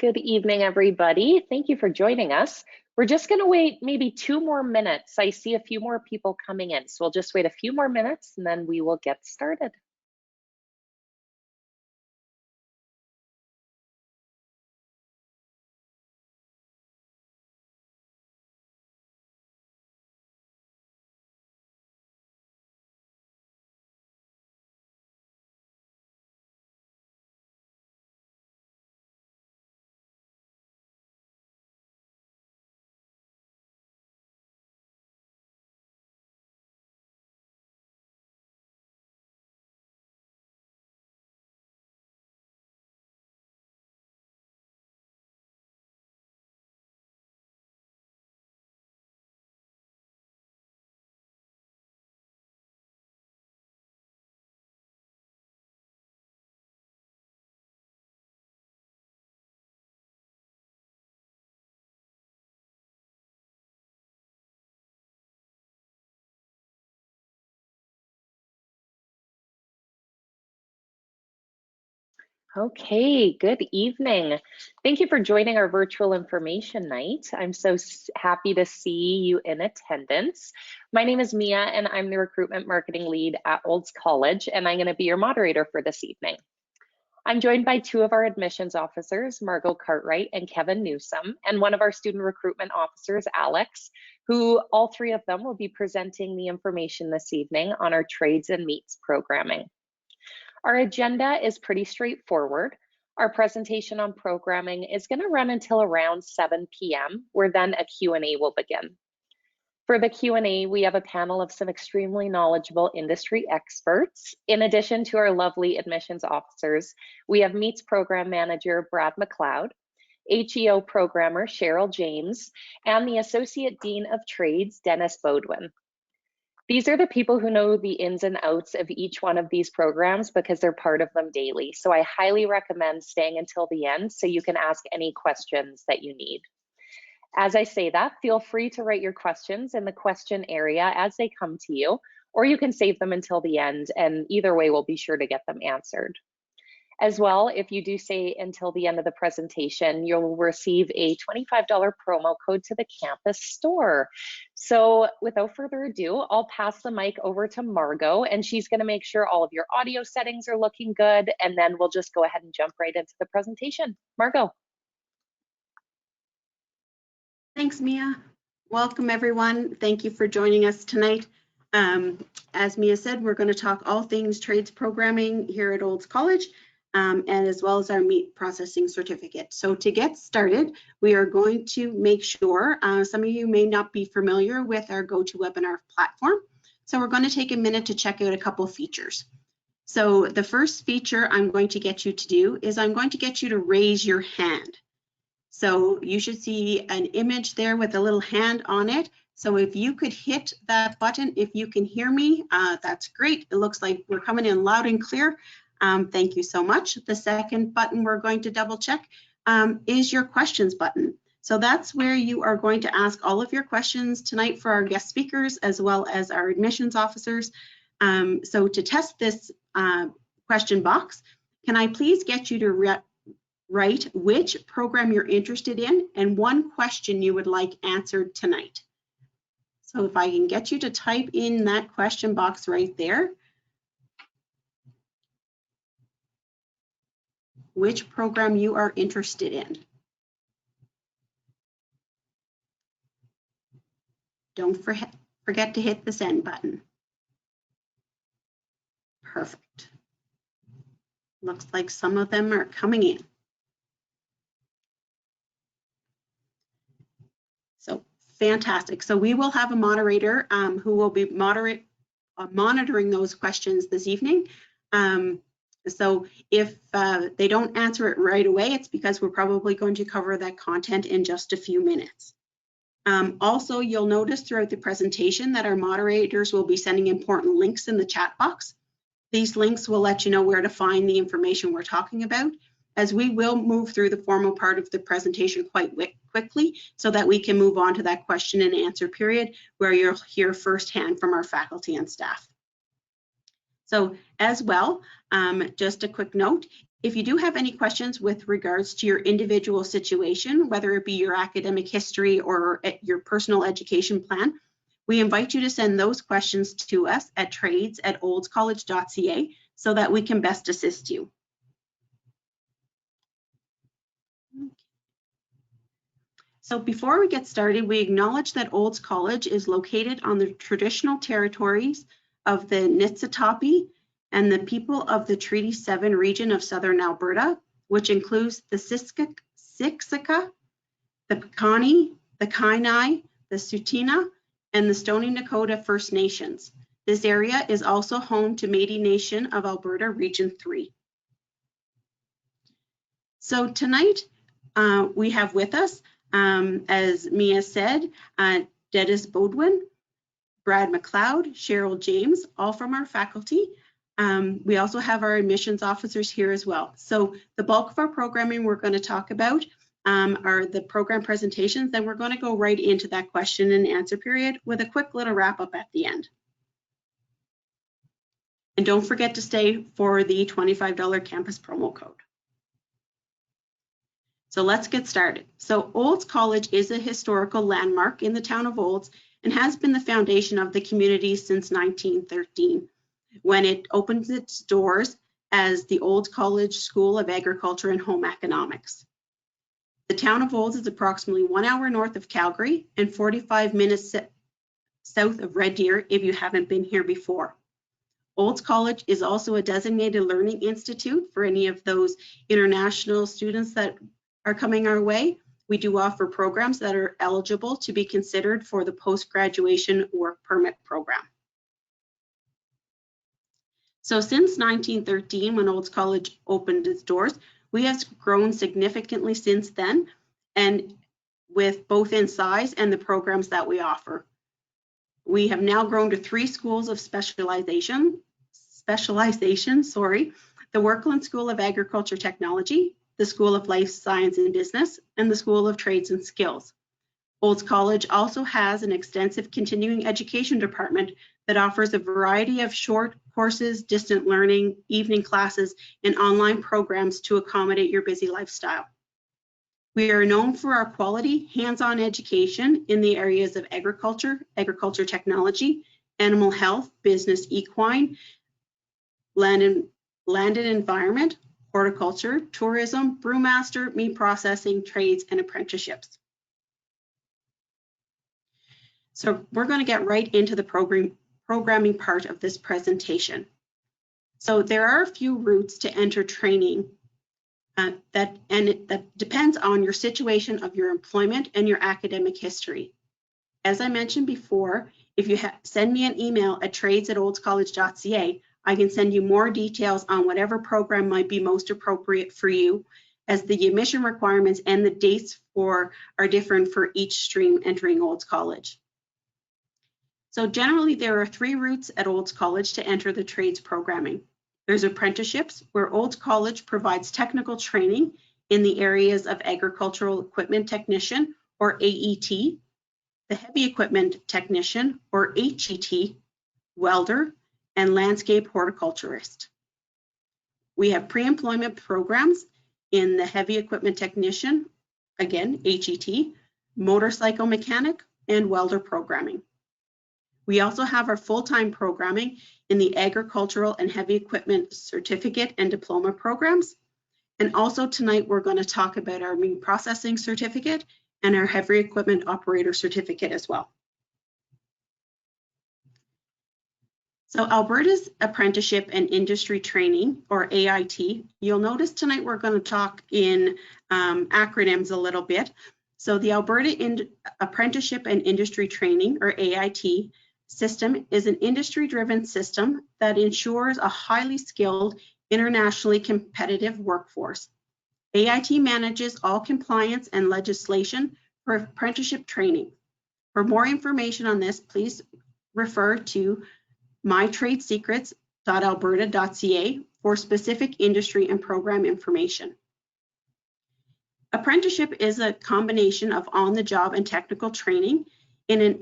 Good evening, everybody. Thank you for joining us. We're just going to wait maybe 2 more minutes. I see a few more people coming in, so we'll just wait a few more minutes and then we will get started. Okay, good evening. Thank you for joining our virtual information night. I'm so happy to see you in attendance. My name is Mia and I'm the recruitment marketing lead at Olds College, and I'm going to be your moderator for this evening. I'm joined by 2 of our admissions officers, Margot Cartwright and Kevin Newsom, and one of our student recruitment officers, Alex, who all 3 of them will be presenting the information this evening on our trades and meets programming. Our agenda is pretty straightforward. Our presentation on programming is going to run until around 7 p.m., where then a Q&A will begin. For the Q&A, we have a panel of some extremely knowledgeable industry experts. In addition to our lovely admissions officers, we have Meets Program Manager Brad McLeod, HEO Programmer Cheryl James, and the Associate Dean of Trades, Dennis Bodwin. These are the people who know the ins and outs of each one of these programs because they're part of them daily. So I highly recommend staying until the end so you can ask any questions that you need. As I say that, feel free to write your questions in the question area as they come to you, or you can save them until the end, and either way, we'll be sure to get them answered. As well, if you do say until the end of the presentation, you'll receive a $25 promo code to the campus store. So without further ado, I'll pass the mic over to Margot, and she's going to make sure all of your audio settings are looking good, and then we'll just go ahead and jump right into the presentation. Margot. Thanks, Mia. Welcome, everyone. Thank you for joining us tonight. As Mia said, we're going to talk all things trades programming here at Olds College. And as well as our meat processing certificate. So to get started, we are going to make sure, some of you may not be familiar with our GoToWebinar platform. So we're going to take a minute to check out a couple features. So the first feature I'm going to get you to do is I'm going to get you to raise your hand. So you should see an image there with a little hand on it. So if you could hit that button, if you can hear me, that's great. It looks like we're coming in loud and clear. Thank you so much. The second button we're going to double check is your questions button. So that's where you are going to ask all of your questions tonight for our guest speakers as well as our admissions officers. So to test this question box, can I please get you to write which program you're interested in and one question you would like answered tonight. So if I can get you to type in that question box right there, which program you are interested in. Don't forget to hit the send button. Perfect. Looks like some of them are coming in. So fantastic. So we will have a moderator who will be monitoring those questions this evening. So if they don't answer it right away, it's because we're probably going to cover that content in just a few minutes. Also, you'll notice throughout the presentation that our moderators will be sending important links in the chat box. These links will let you know where to find the information we're talking about, as we will move through the formal part of the presentation quite quickly so that we can move on to that question and answer period where you'll hear firsthand from our faculty and staff. So as well, just a quick note, If you do have any questions with regards to your individual situation, whether it be your academic history or your personal education plan, we invite you to send those questions to us at trades@oldscollege.ca so that we can best assist you. So before we get started, we acknowledge that Olds College is located on the traditional territories of the Niitsitapi and the people of the Treaty 7 region of Southern Alberta, which includes the Siksika, the Piikani, the Kainai, the Tsuut'ina, and the Stoney Nakoda First Nations. This area is also home to Métis Nation of Alberta Region 3. So tonight we have with us, as Mia said, Dennis Bodwin, Brad McLeod, Cheryl James, all from our faculty. We also have our admissions officers here as well. So the bulk of our programming we're going to talk about are the program presentations. Then we're going to go right into that question and answer period with a quick little wrap up at the end. And don't forget to stay for the $25 campus promo code. So let's get started. So Olds College is a historical landmark in the town of Olds and has been the foundation of the community since 1913, when it opened its doors as the Olds College School of Agriculture and Home Economics. The town of Olds is approximately 1 hour north of Calgary and 45 minutes south of Red Deer if you haven't been here before. Olds College is also a designated learning institute for any of those international students that are coming our way. We do offer programs that are eligible to be considered for the post-graduation work permit program. So since 1913, when Olds College opened its doors, we have grown significantly since then, and with both in size and the programs that we offer. We have now grown to 3 schools of specialization, the Workland School of Agriculture Technology, the School of Life Science and Business, and the School of Trades and Skills. Olds College also has an extensive continuing education department that offers a variety of short courses, distant learning, evening classes, and online programs to accommodate your busy lifestyle. We are known for our quality, hands-on education in the areas of agriculture, agriculture technology, animal health, business equine, land and environment, horticulture, tourism, brewmaster, meat processing, trades, and apprenticeships. So we're going to get right into the programming part of this presentation. So there are a few routes to enter training that depends on your situation of your employment and your academic history. As I mentioned before, if you send me an email at trades@oldscollege.ca, I can send you more details on whatever program might be most appropriate for you, as the admission requirements and the dates are different for each stream entering Olds College. So generally, there are 3 routes at Olds College to enter the trades programming. There's apprenticeships, where Olds College provides technical training in the areas of agricultural equipment technician, or AET, the heavy equipment technician, or HET, welder, and landscape horticulturist. We have pre-employment programs in the heavy equipment technician, again, HET, motorcycle mechanic, and welder programming. We also have our full-time programming in the agricultural and heavy equipment certificate and diploma programs. And also tonight, we're going to talk about our meat processing certificate and our heavy equipment operator certificate as well. So Alberta's Apprenticeship and Industry Training, or AIT, you'll notice tonight we're going to talk in acronyms a little bit. So the Alberta Apprenticeship and Industry Training, or AIT, system is an industry-driven system that ensures a highly skilled, internationally competitive workforce. AIT manages all compliance and legislation for apprenticeship training. For more information on this, please refer to mytradesecrets.alberta.ca for specific industry and program information. Apprenticeship is a combination of on-the-job and technical training in an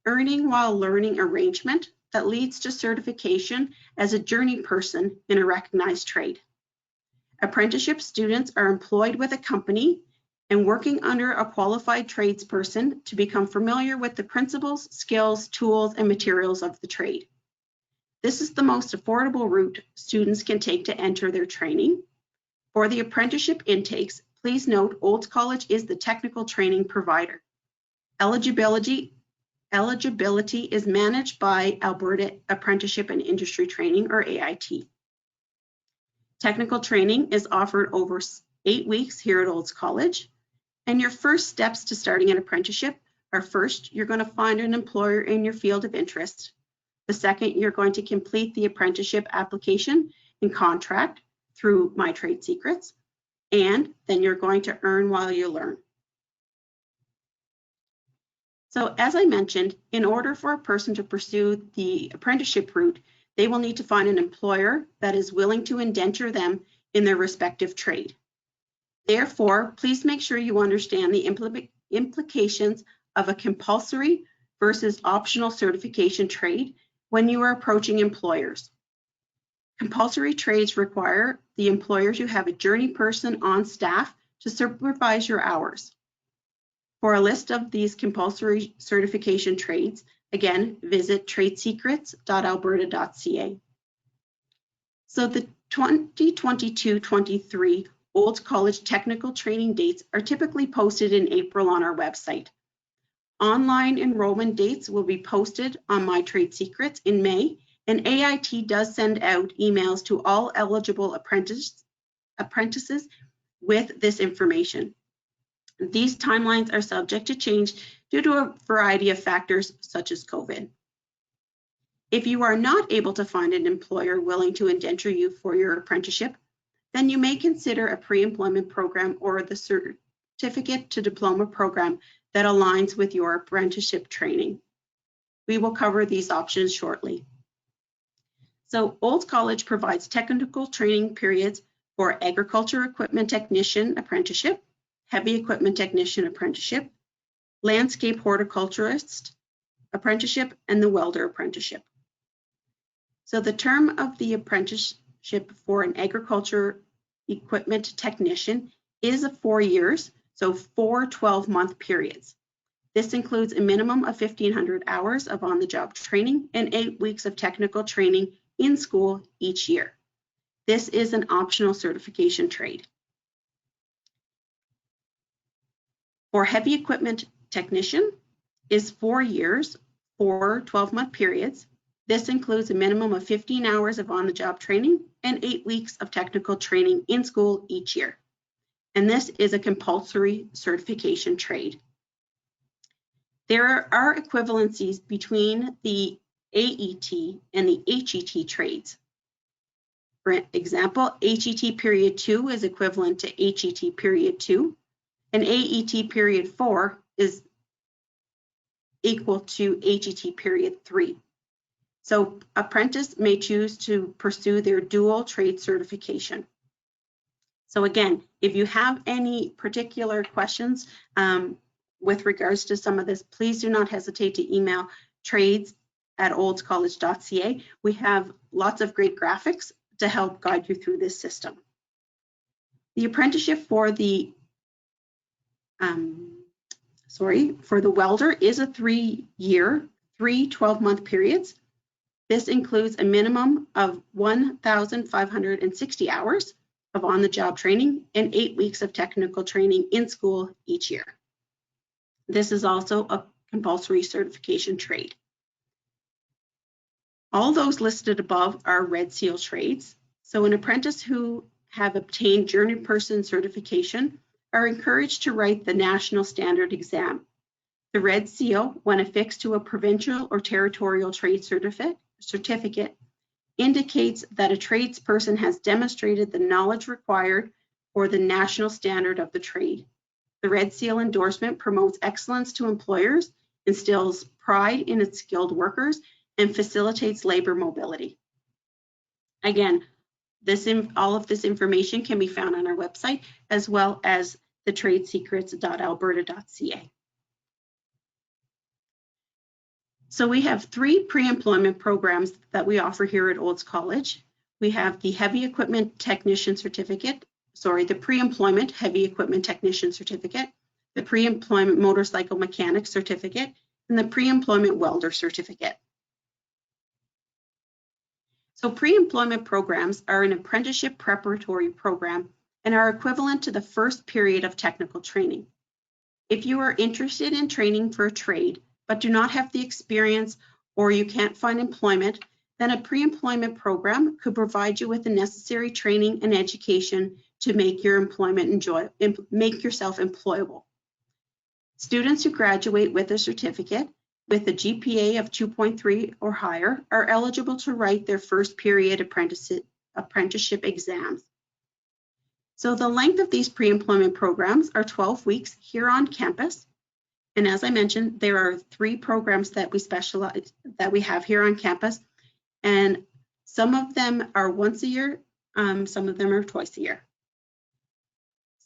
earning while learning arrangement that leads to certification as a journey person in a recognized trade. Apprenticeship students are employed with a company and working under a qualified tradesperson to become familiar with the principles, skills, tools, and materials of the trade. This is the most affordable route students can take to enter their training. For the apprenticeship intakes, please note Olds College is the technical training provider. Eligibility is managed by Alberta Apprenticeship and Industry Training, or AIT. Technical training is offered over 8 weeks here at Olds College. And your first steps to starting an apprenticeship are: first, you're going to find an employer in your field of interest. The second, you're going to complete the apprenticeship application and contract through My Trade Secrets. And then you're going to earn while you learn. So as I mentioned, in order for a person to pursue the apprenticeship route, they will need to find an employer that is willing to indenture them in their respective trade. Therefore, please make sure you understand the implications of a compulsory versus optional certification trade when you are approaching employers. Compulsory trades require the employer to have a journey person on staff to supervise your hours. For a list of these compulsory certification trades, again, visit tradesecrets.alberta.ca. So the 2022-23 Olds College technical training dates are typically posted in April on our website. Online enrollment dates will be posted on My Trade Secrets in May, and AIT does send out emails to all eligible apprentices with this information. These timelines are subject to change due to a variety of factors such as COVID. If you are not able to find an employer willing to indenture you for your apprenticeship, then you may consider a pre-employment program or the certificate to diploma program that aligns with your apprenticeship training. We will cover these options shortly. So Olds College provides technical training periods for agriculture equipment technician apprenticeship, heavy equipment technician apprenticeship, landscape horticulturist apprenticeship, and the welder apprenticeship. So the term of the apprenticeship for an agriculture equipment technician is 4 years, so 4 12-month periods. This includes a minimum of 1,500 hours of on-the-job training and 8 weeks of technical training in school each year. This is an optional certification trade. For heavy equipment technician is 4 years, 4 12-month periods. This includes a minimum of 15 hours of on-the-job training and 8 weeks of technical training in school each year. And this is a compulsory certification trade. There are equivalencies between the AET and the HET trades. For example, HET period 2 is equivalent to HET period 2, and AET period 4 is equal to HET period 3. So apprentice may choose to pursue their dual trade certification. So again, if you have any particular questions with regards to some of this, please do not hesitate to email trades@oldscollege.ca. We have lots of great graphics to help guide you through this system. The apprenticeship for the welder is a 3-year, 3 12-month periods. This includes a minimum of 1,560 hours of on-the-job training and 8 weeks of technical training in school each year. This is also a compulsory certification trade. All those listed above are Red Seal trades. So an apprentice who have obtained journeyperson certification are encouraged to write the National Standard Exam. The Red Seal, when affixed to a provincial or territorial trade certificate, indicates that a tradesperson has demonstrated the knowledge required for the national standard of the trade. The Red Seal endorsement promotes excellence to employers, instills pride in its skilled workers, and facilitates labor mobility. Again, all of this information can be found on our website, as well as the tradesecrets.alberta.ca. So we have 3 pre-employment programs that we offer here at Olds College. we have the Heavy Equipment Technician Certificate, the Pre-Employment Heavy Equipment Technician Certificate, the Pre-Employment Motorcycle Mechanic Certificate, and the Pre-Employment Welder Certificate. So pre-employment programs are an apprenticeship preparatory program and are equivalent to the first period of technical training. If you are interested in training for a trade, but do not have the experience or you can't find employment, then a pre-employment program could provide you with the necessary training and education to make your make yourself employable. Students who graduate with a certificate with a GPA of 2.3 or higher are eligible to write their first period apprenticeship exams. So the length of these pre-employment programs are 12 weeks here on campus. And as I mentioned, there are 3 programs that we have here on campus. And some of them are once a year, some of them are twice a year.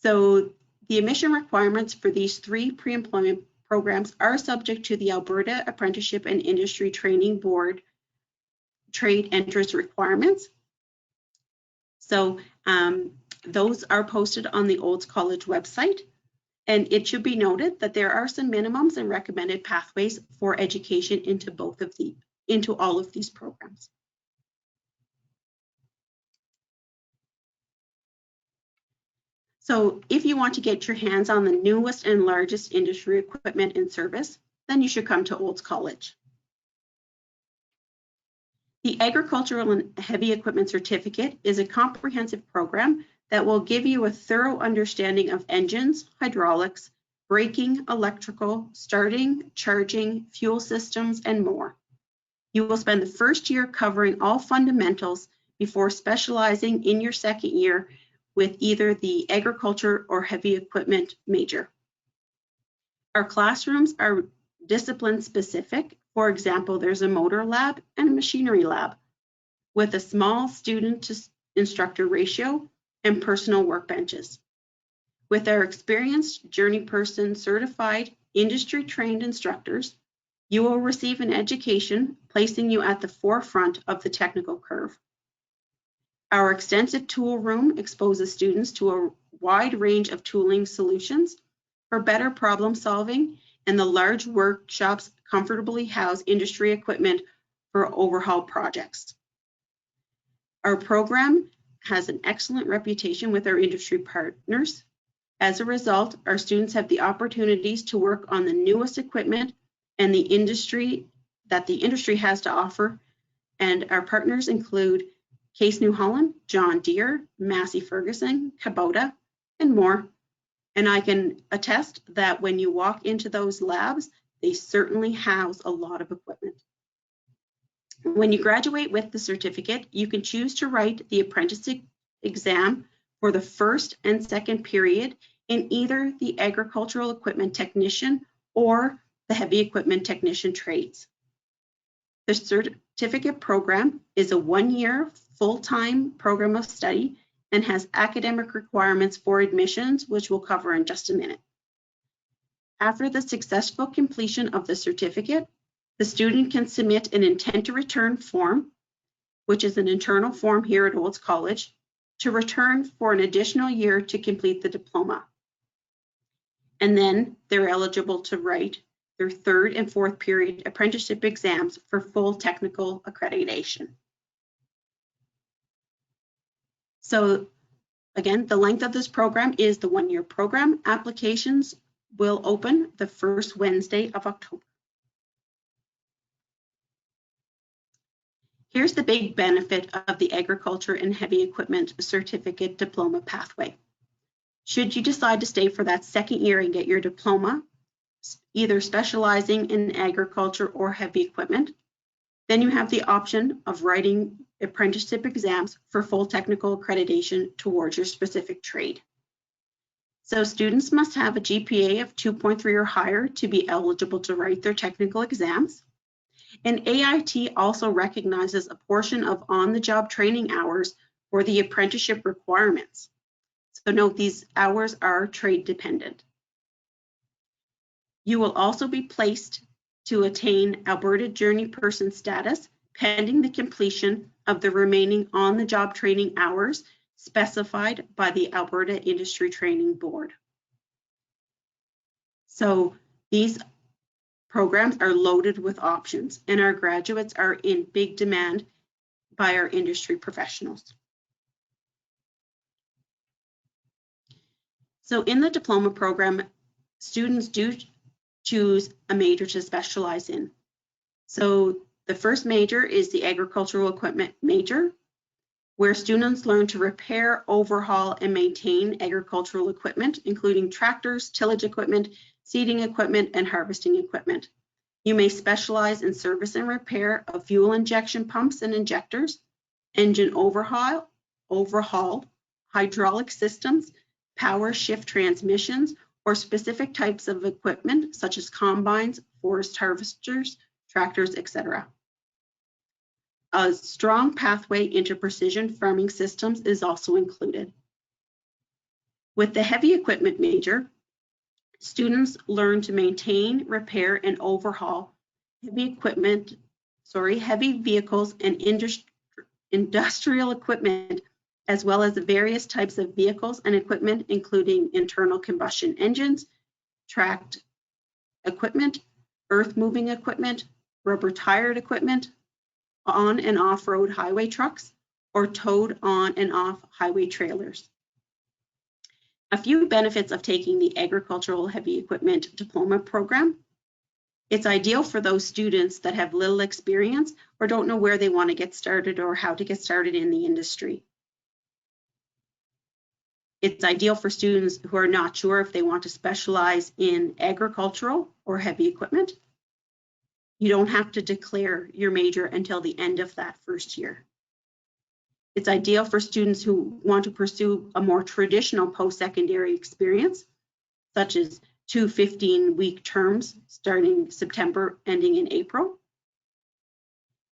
So the admission requirements for these 3 pre-employment programs are subject to the Alberta Apprenticeship and Industry Training Board trade entrance requirements. So those are posted on the Olds College website. And it should be noted that there are some minimums and recommended pathways for education into all of these programs. So if you want to get your hands on the newest and largest industry equipment and service, then you should come to Olds College. The Agricultural and Heavy Equipment Certificate is a comprehensive program that will give you a thorough understanding of engines, hydraulics, braking, electrical, starting, charging, fuel systems, and more. You will spend the first year covering all fundamentals before specializing in your second year with either the agriculture or heavy equipment major. Our classrooms are discipline specific. For example, there's a motor lab and a machinery lab with a small student to instructor ratio and personal workbenches. With our experienced journey person certified industry trained instructors, you will receive an education placing you at the forefront of the technical curve. Our extensive tool room exposes students to a wide range of tooling solutions for better problem solving, and the large workshops comfortably house industry equipment for overhaul projects. Our program has an excellent reputation with our industry partners. As a result, our students have the opportunities to work on the newest equipment and the industry has to offer, and our partners include Case New Holland, John Deere, Massey Ferguson, Kubota, and more. And I can attest that when you walk into those labs, they certainly house a lot of equipment. When you graduate with the certificate, you can choose to write the apprenticeship exam for the first and second period in either the agricultural equipment technician or the heavy equipment technician trades. The certificate program is a 1-year full-time program of study and has academic requirements for admissions, which we'll cover in just a minute. After the successful completion of the certificate, the student can submit an intent to return form, which is an internal form here at Olds College, to return for an additional year to complete the diploma. And then they're eligible to write their 3rd and 4th period apprenticeship exams for full technical accreditation. So again, the length of this program is the 1-year program. Applications will open the first Wednesday of October. Here's the big benefit of the Agriculture and Heavy Equipment Certificate Diploma pathway. Should you decide to stay for that second year and get your diploma, either specializing in agriculture or heavy equipment, then you have the option of writing apprenticeship exams for full technical accreditation towards your specific trade. So students must have a GPA of 2.3 or higher to be eligible to write their technical exams. And AIT also recognizes a portion of on-the-job training hours for the apprenticeship requirements. So note, these hours are trade dependent. You will also be placed to attain Alberta Journey Person status pending the completion of the remaining on-the-job training hours specified by the Alberta Industry Training Board. So these programs are loaded with options, and our graduates are in big demand by our industry professionals. So in the diploma program, students do choose a major to specialize in. So the first major is the agricultural equipment major, where students learn to repair, overhaul, and maintain agricultural equipment, including tractors, tillage equipment, seeding equipment, and harvesting equipment. You may specialize in service and repair of fuel injection pumps and injectors, engine overhaul, hydraulic systems, power shift transmissions, or specific types of equipment such as combines, forest harvesters, tractors, etc. A strong pathway into precision farming systems is also included. With the heavy equipment major, students learn to maintain, repair, and overhaul heavy vehicles and industrial equipment, as well as the various types of vehicles and equipment, including internal combustion engines, tracked equipment, earth-moving equipment, rubber-tired equipment, on and off-road highway trucks, or towed on and off highway trailers. A few benefits of taking the Agricultural Heavy Equipment Diploma program. It's ideal for those students that have little experience or don't know where they want to get started or how to get started in the industry. It's ideal for students who are not sure if they want to specialize in agricultural or heavy equipment. You don't have to declare your major until the end of that first year. It's ideal for students who want to pursue a more traditional post-secondary experience, such as 2 15-week terms starting September, ending in April.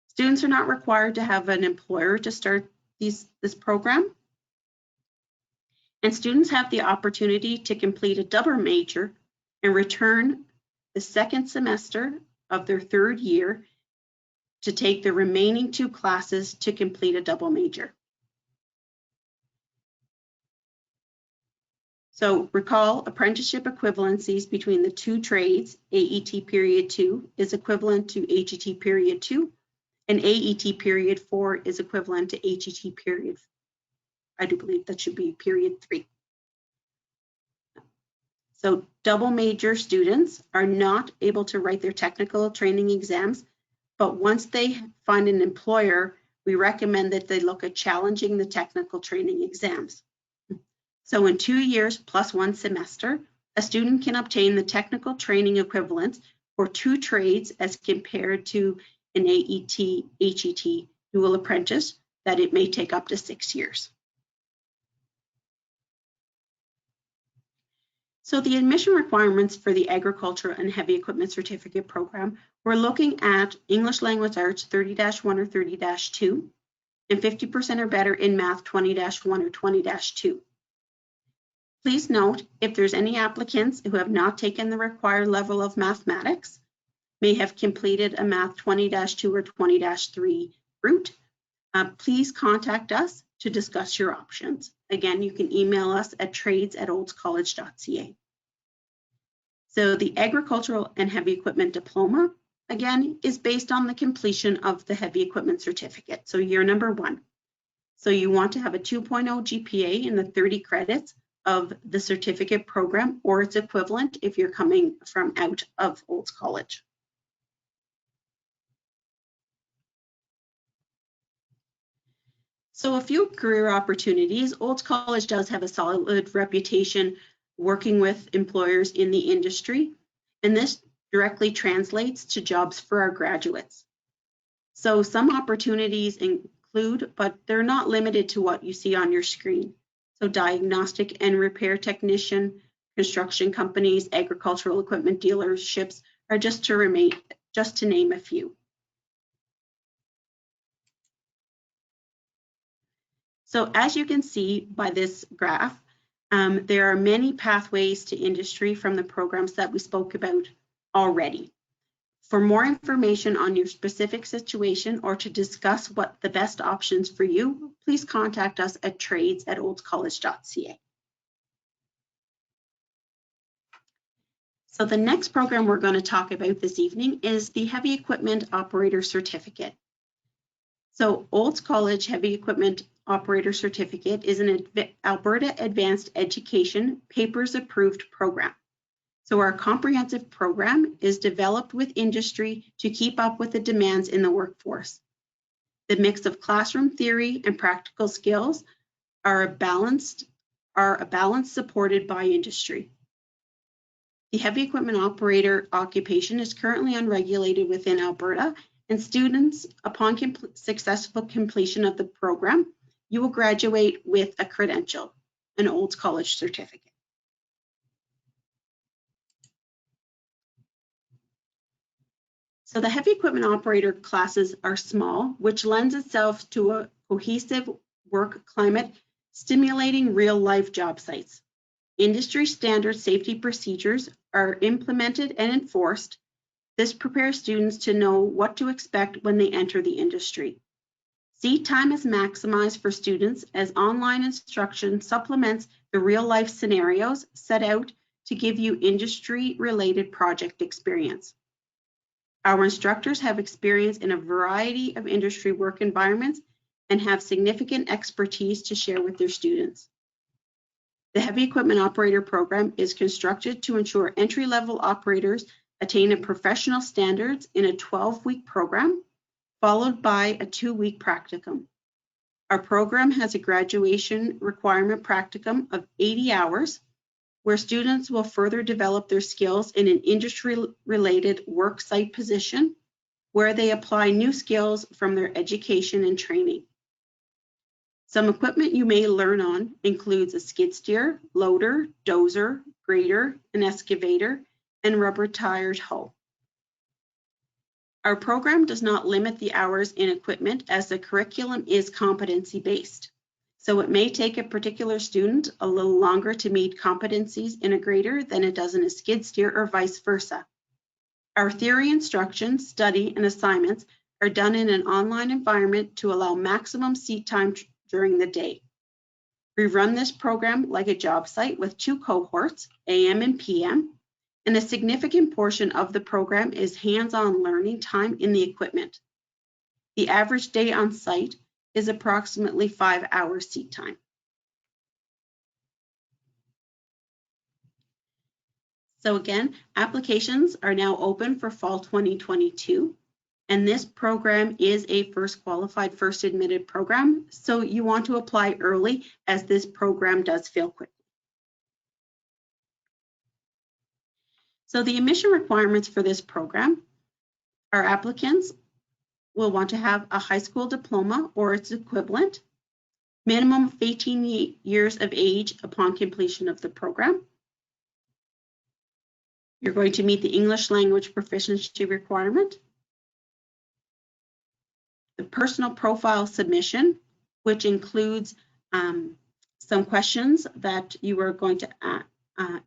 Students are not required to have an employer to start this program. And students have the opportunity to complete a double major and return the second semester of their third year to take the remaining 2 classes to complete a double major. So recall apprenticeship equivalencies between the 2 trades. AET period 2 is equivalent to HET period 2, and AET period 4 is equivalent to HET period, I do believe that should be period 3. So double major students are not able to write their technical training exams, but once they find an employer, we recommend that they look at challenging the technical training exams. So in 2 years plus 1 semester, a student can obtain the technical training equivalent for 2 trades as compared to an AET, HET dual apprentice that it may take up to 6 years. So the admission requirements for the Agriculture and Heavy Equipment Certificate Program, we're looking at English Language Arts 30-1 or 30-2, and 50% or better in Math 20-1 or 20-2. Please note, if there's any applicants who have not taken the required level of mathematics, may have completed a Math 20-2 or 20-3 route, please contact us to discuss your options. Again, you can email us at trades@oldscollege.ca. So the Agricultural and Heavy Equipment Diploma, again, is based on the completion of the Heavy Equipment Certificate, so year number 1. So you want to have a 2.0 GPA in the 30 credits of the certificate program, or its equivalent if you're coming from out of Olds College. So a few career opportunities. Olds College does have a solid reputation working with employers in the industry, and this directly translates to jobs for our graduates. So some opportunities include, but they're not limited to what you see on your screen. So diagnostic and repair technician, construction companies, agricultural equipment dealerships are just to name a few. So as you can see by this graph, there are many pathways to industry from the programs that we spoke about already. For more information on your specific situation or to discuss what the best options for you, please contact us at trades@oldscollege.ca. So the next program we're going to talk about this evening is the Heavy Equipment Operator Certificate. So Olds College Heavy Equipment Operator Certificate is an Alberta Advanced Education PAPERS approved program. So our comprehensive program is developed with industry to keep up with the demands in the workforce. The mix of classroom theory and practical skills are a balance supported by industry. The heavy equipment operator occupation is currently unregulated within Alberta, and students, upon successful completion of the program, you will graduate with a credential, an Olds College certificate. So the heavy equipment operator classes are small, which lends itself to a cohesive work climate, stimulating real-life job sites. Industry standard safety procedures are implemented and enforced. This prepares students to know what to expect when they enter the industry. Seat time is maximized for students as online instruction supplements the real-life scenarios set out to give you industry-related project experience. Our instructors have experience in a variety of industry work environments and have significant expertise to share with their students. The Heavy Equipment Operator program is constructed to ensure entry-level operators attain a professional standards in a 12-week program, followed by a 2-week practicum. Our program has a graduation requirement practicum of 80 hours, where students will further develop their skills in an industry-related work site position, where they apply new skills from their education and training. Some equipment you may learn on includes a skid steer, loader, dozer, grader, an excavator, and rubber-tired hoe. Our program does not limit the hours in equipment as the curriculum is competency-based. So it may take a particular student a little longer to meet competencies in a grader than it does in a skid steer or vice versa. Our theory instruction, study, and assignments are done in an online environment to allow maximum seat time during the day. We run this program like a job site with 2 cohorts, AM and PM, and a significant portion of the program is hands-on learning time in the equipment. The average day on site is approximately 5 hours seat time. So again, applications are now open for fall 2022, and this program is a first qualified, first admitted program, so you want to apply early as this program does fill quickly. So the admission requirements for this program, our applicants will want to have a high school diploma or its equivalent, minimum of 18 years of age upon completion of the program. You're going to meet the English language proficiency requirement. The personal profile submission, which includes some questions that you are going to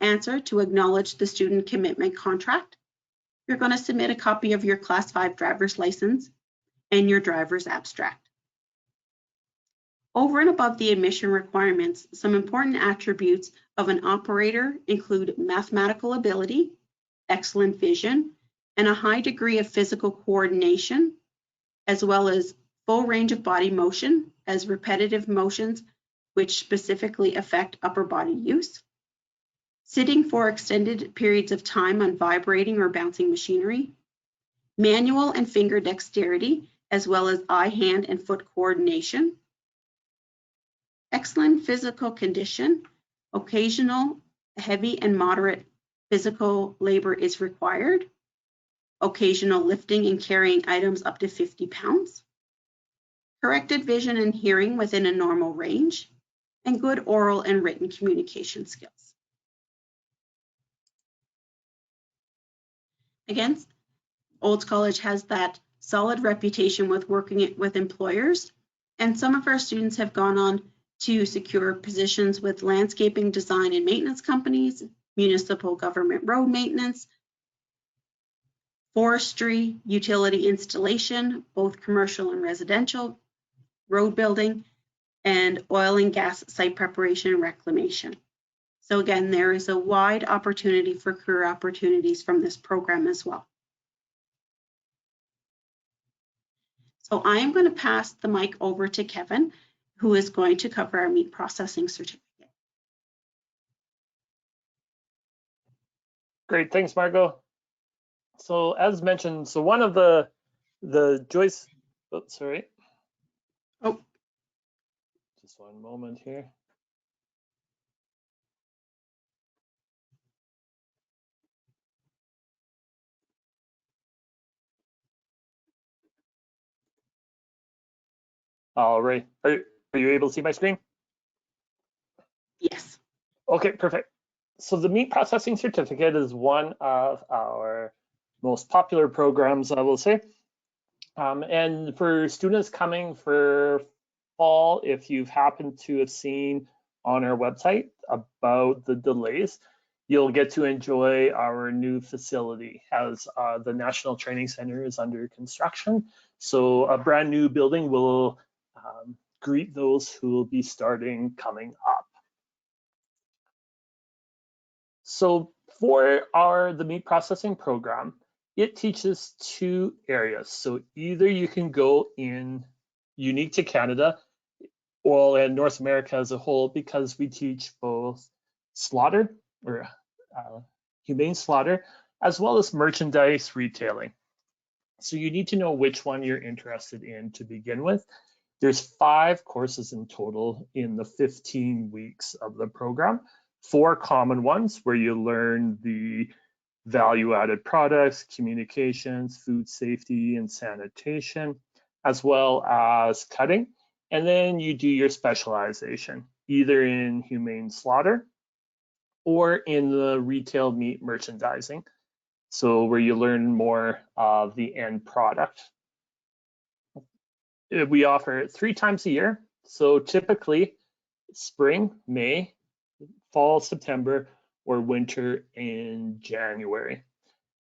answer to acknowledge the student commitment contract. You're going to submit a copy of your Class 5 driver's license and your driver's abstract. Over and above the admission requirements, some important attributes of an operator include mathematical ability, excellent vision, and a high degree of physical coordination, as well as full range of body motion as repetitive motions which specifically affect upper body use, sitting for extended periods of time on vibrating or bouncing machinery, manual and finger dexterity, as well as eye, hand, and foot coordination, excellent physical condition, occasional heavy and moderate physical labor is required, occasional lifting and carrying items up to 50 pounds, corrected vision and hearing within a normal range, and good oral and written communication skills. Again, Olds College has that solid reputation with working with employers, and some of our students have gone on to secure positions with landscaping design and maintenance companies, municipal government road maintenance, forestry, utility installation, both commercial and residential, road building, and oil and gas site preparation and reclamation. So again, there is a wide opportunity for career opportunities from this program as well. So I am going to pass the mic over to Kevin, who is going to cover our meat processing certificate. Great, thanks, Margot. So as mentioned, so one of the Joyce, oh, sorry. Oh. Just one moment here. All right, are you able to see my screen? Yes. Okay, perfect. So the meat processing certificate is one of our most popular programs, I will say. And for students coming for fall, if you've happened to have seen on our website about the delays, you'll get to enjoy our new facility as the National Training Center is under construction. So a brand new building will greet those who will be starting coming up. So for the meat processing program, it teaches two areas. So either you can go in unique to Canada or in North America as a whole, because we teach both slaughter or humane slaughter, as well as merchandise retailing. So you need to know which one you're interested in to begin with. There's 5 courses in total in the 15 weeks of the program. 4 common ones where you learn the value-added products, communications, food safety and sanitation, as well as cutting. And then you do your specialization, either in humane slaughter or in the retail meat merchandising. So where you learn more of the end product. We offer it 3 times a year. So typically spring, May, fall, September, or winter in January.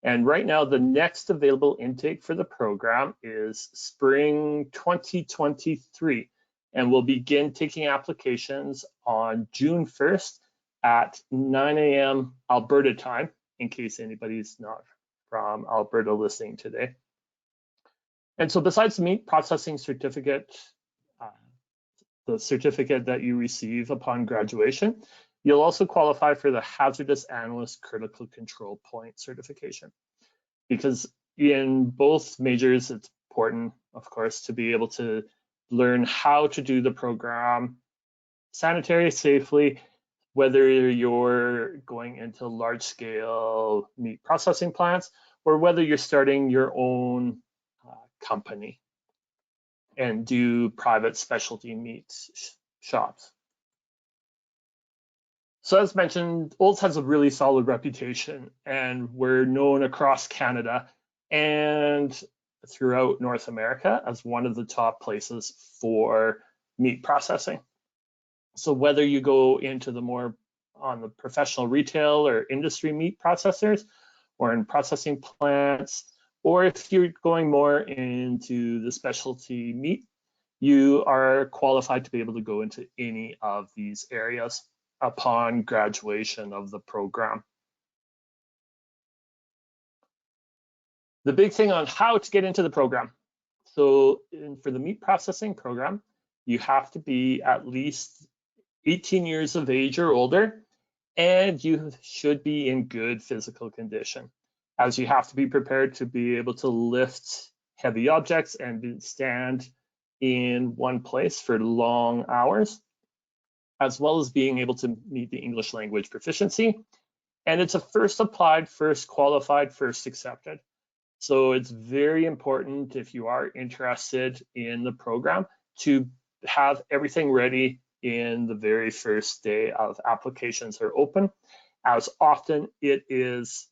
And right now, the next available intake for the program is spring 2023. And we'll begin taking applications on June 1st at 9 a.m. Alberta time, in case anybody's not from Alberta listening today. And so besides the meat processing certificate, the certificate that you receive upon graduation, you'll also qualify for the Hazardous Analyst Critical Control Point certification. Because in both majors, it's important, of course, to be able to learn how to do the program sanitary safely, whether you're going into large scale meat processing plants or whether you're starting your own company and do private specialty meat shops. So as mentioned, Olds has a really solid reputation, and we're known across Canada and throughout North America as one of the top places for meat processing. So whether you go into the more on the professional retail or industry meat processors or in processing plants, or if you're going more into the specialty meat, you are qualified to be able to go into any of these areas upon graduation of the program. The big thing on how to get into the program. So for the meat processing program, you have to be at least 18 years of age or older, and you should be in good physical condition, as you have to be prepared to be able to lift heavy objects and stand in one place for long hours, as well as being able to meet the English language proficiency. And it's a first applied, first qualified, first accepted. So it's very important, if you are interested in the program, to have everything ready in the very first day of applications are open, as often it is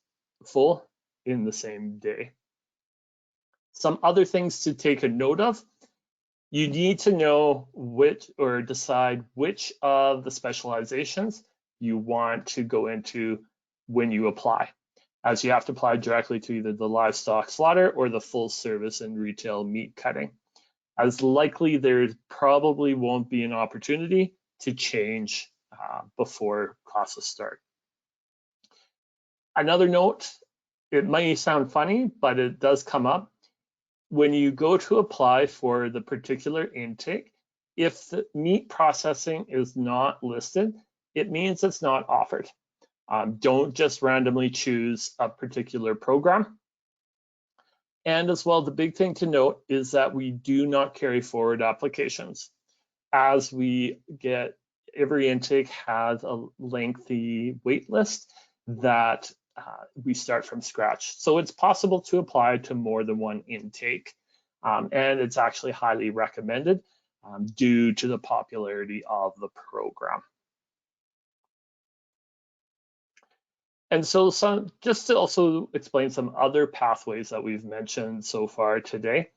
full in the same day. Some other things to take a note of: you need to know which, or decide which of the specializations you want to go into when you apply, as you have to apply directly to either the livestock slaughter or the full service and retail meat cutting. As likely, there probably won't be an opportunity to change before classes start. Another note, it might sound funny, but it does come up. When you go to apply for the particular intake, if the meat processing is not listed, it means it's not offered. Don't just randomly choose a particular program. And as well, the big thing to note is that we do not carry forward applications. As we get, every intake has a lengthy wait list that we start from scratch. So it's possible to apply to more than one intake. And it's actually highly recommended due to the popularity of the program. And so just to also explain some other pathways that we've mentioned so far today.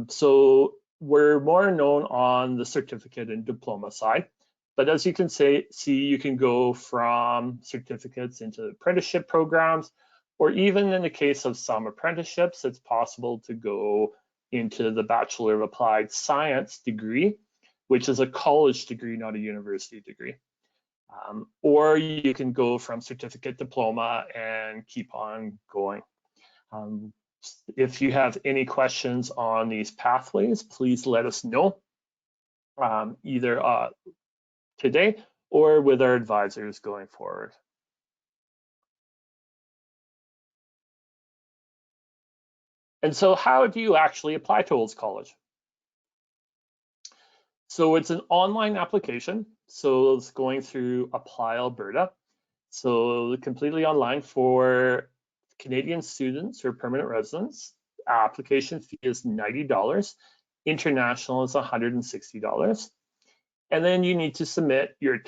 So we're more known on the certificate and diploma side, but as you can see, you can go from certificates into apprenticeship programs, or even in the case of some apprenticeships, it's possible to go into the Bachelor of Applied Science degree, which is a college degree, not a university degree. Or you can go from certificate diploma and keep on going. If you have any questions on these pathways, please let us know either today or with our advisors going forward. And so how do you actually apply to Olds College? So it's an online application. So it's going through Apply Alberta. So completely online for Canadian students or permanent residents. Application fee is $90. International is $160. And then you need to submit your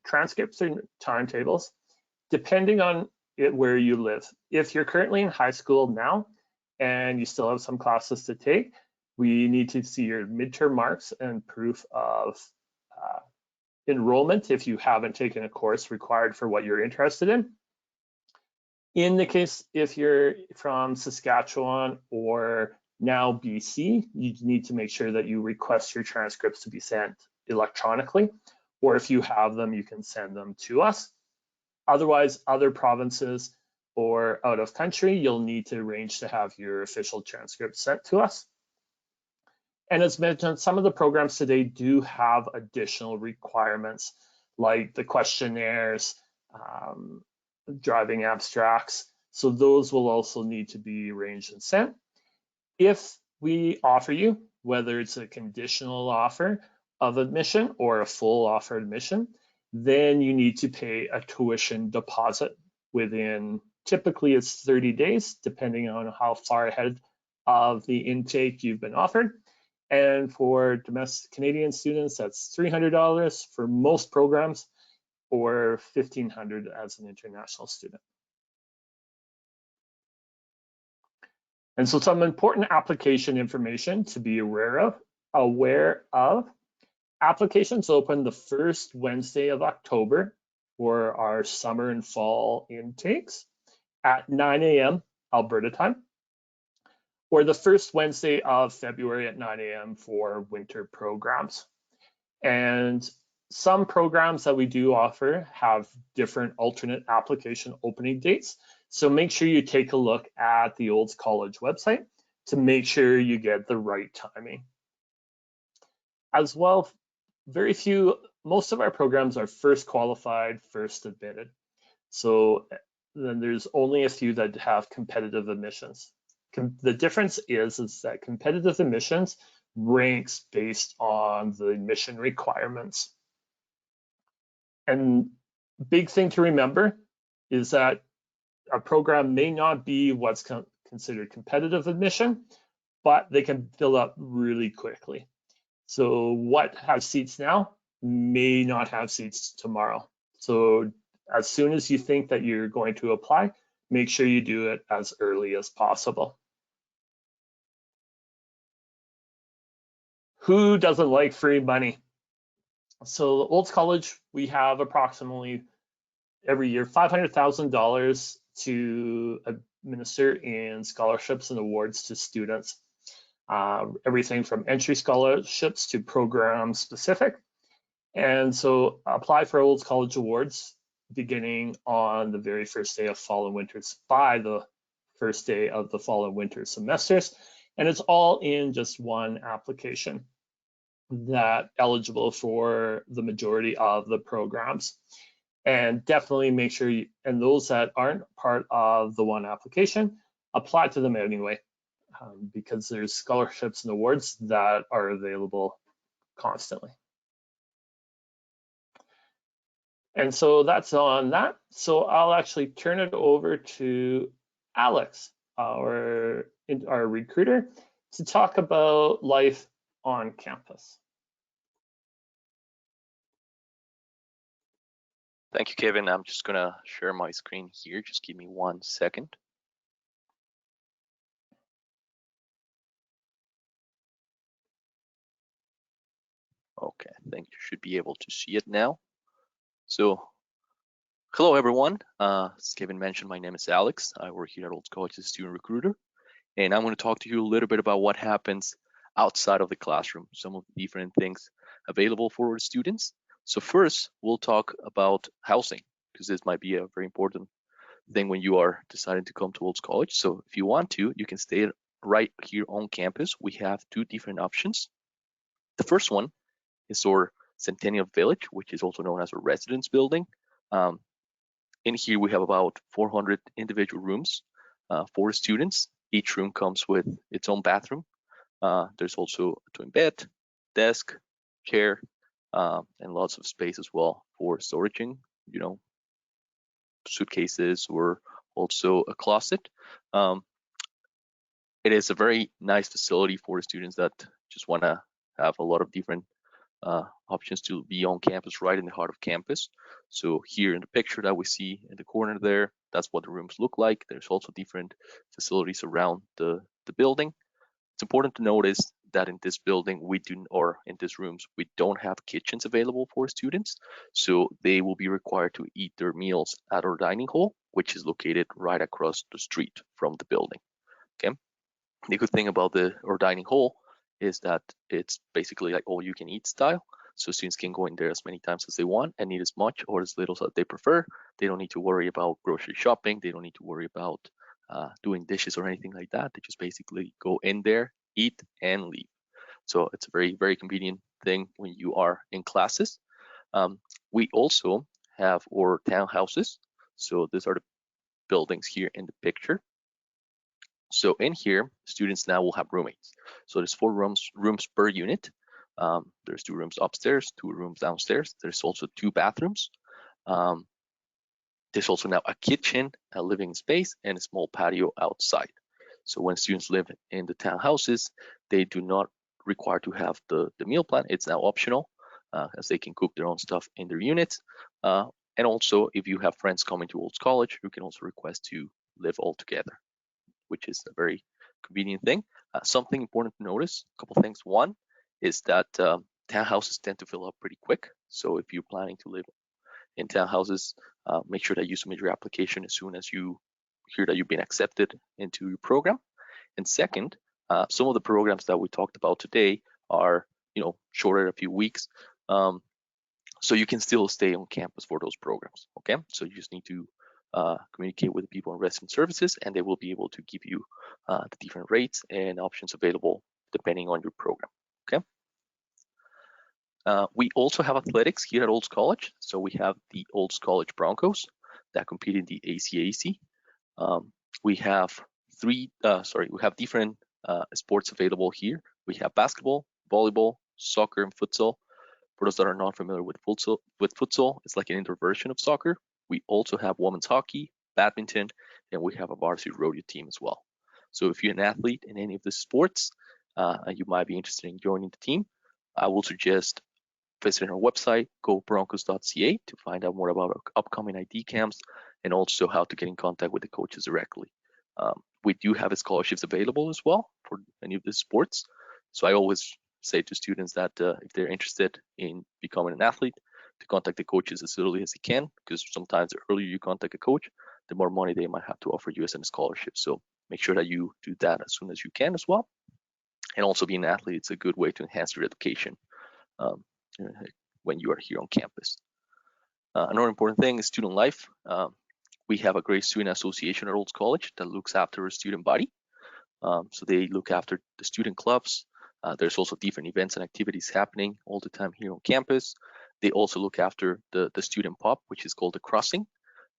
transcripts and timetables, depending on where you live. If you're currently in high school now and you still have some classes to take, we need to see your midterm marks and proof of enrollment if you haven't taken a course required for what you're interested in. In the case, if you're from Saskatchewan or now BC, you need to make sure that you request your transcripts to be sent electronically, or if you have them, you can send them to us. Otherwise, other provinces or out of country, you'll need to arrange to have your official transcript sent to us. And as mentioned, some of the programs today do have additional requirements like the questionnaires, driving abstracts. So those will also need to be arranged and sent. If we offer you, whether it's a conditional offer of admission or a full offer admission, then you need to pay a tuition deposit within, typically it's 30 days, depending on how far ahead of the intake you've been offered. And for domestic Canadian students, that's $300 for most programs, or $1,500 as an international student. And so some important application information to be aware of. Applications open the first Wednesday of October for our summer and fall intakes at 9 a.m. Alberta time, or the first Wednesday of February at 9 a.m. for winter programs. And some programs that we do offer have different alternate application opening dates. So make sure you take a look at the Olds College website to make sure you get the right timing. As well, most of our programs are first qualified, first admitted. So then there's only a few that have competitive admissions. The difference is that competitive admissions ranks based on the admission requirements. And big thing to remember is that a program may not be what's considered competitive admission, but they can fill up really quickly. So what has seats now may not have seats tomorrow. So as soon as you think that you're going to apply, make sure you do it as early as possible. Who doesn't like free money? So Olds College, we have approximately every year $500,000 to administer in scholarships and awards to students. Everything from entry scholarships to program specific. And so apply for Olds College Awards beginning on the very first day of fall and winters by the first day of the fall and winter semesters. And it's all in just one application that eligible for the majority of the programs. And definitely make sure you, and those that aren't part of the one application, apply to them anyway, because there's scholarships and awards that are available constantly. And so that's on that. So I'll actually turn it over to Alex, our recruiter, to talk about life on campus. Thank you, Kevin. I'm just gonna share my screen here. Just give me 1 second. Okay, I think you should be able to see it now. So, hello everyone. As Kevin mentioned, my name is Alex. I work here at Olds College as a student recruiter, and I'm going to talk to you a little bit about what happens outside of the classroom, some of the different things available for our students. So first, we'll talk about housing, because this might be a very important thing when you are deciding to come to Olds College. So if you want to, you can stay right here on campus. We have 2 different options. The first one is our Centennial Village, which is also known as a residence building. In here, we have about 400 individual rooms for students. Each room comes with its own bathroom. There's also a twin bed, desk, chair, and lots of space as well for storaging, you know, suitcases, or also a closet. It is a very nice facility for students that just want to have a lot of different options to be on campus, right in the heart of campus. So here in the picture that we see in the corner there, that's what the rooms look like. There's also different facilities around the building. It's important to notice that in this building, in these rooms, we don't have kitchens available for students. So they will be required to eat their meals at our dining hall, which is located right across the street from the building. Okay. The good thing about our dining hall is that it's basically like all you can eat style. So students can go in there as many times as they want and eat as much or as little as they prefer. They don't need to worry about grocery shopping. They don't need to worry about doing dishes or anything like that. They just basically go in there, eat, and leave. So it's a very, very convenient thing when you are in classes. We also have our townhouses. So these are the buildings here in the picture. So in here, students now will have roommates. So there's 4 rooms per unit. There's 2 rooms upstairs, 2 rooms downstairs. There's also 2 bathrooms. There's also now a kitchen, a living space, and a small patio outside. So when students live in the townhouses, they do not require to have the meal plan. It's now optional, as they can cook their own stuff in their units. And also, if you have friends coming to Olds College, you can also request to live all together, which is a very convenient thing. Something important to notice, a couple things. One is that townhouses tend to fill up pretty quick. So if you're planning to live in townhouses, make sure that you submit your application as soon as you hear that you've been accepted into your program. And second, some of the programs that we talked about today are, shorter, a few weeks. So you can still stay on campus for those programs, okay? So you just need to communicate with the people in resident services, and they will be able to give you the different rates and options available depending on your program, okay? We also have athletics here at Olds College. So we have the Olds College Broncos that compete in the ACAC. We have different sports available here. We have basketball, volleyball, soccer, and futsal. For those that are not familiar with futsal, it's like an indoor version of soccer. We also have women's hockey, badminton, and we have a varsity rodeo team as well. So if you're an athlete in any of the sports and you might be interested in joining the team, I will suggest visiting our website, gobroncos.ca, to find out more about our upcoming ID camps and also how to get in contact with the coaches directly. We do have scholarships available as well for any of the sports. So I always say to students that if they're interested in becoming an athlete, to contact the coaches as early as they can, because sometimes the earlier you contact a coach, the more money they might have to offer you as a scholarship. So make sure that you do that as soon as you can as well. And also being an athlete, it's a good way to enhance your education when you are here on campus. Another important thing is student life. We have a great student association at Olds College that looks after our student body. So they look after the student clubs. There's also different events and activities happening all the time here on campus. They also look after the student pub, which is called the Crossing.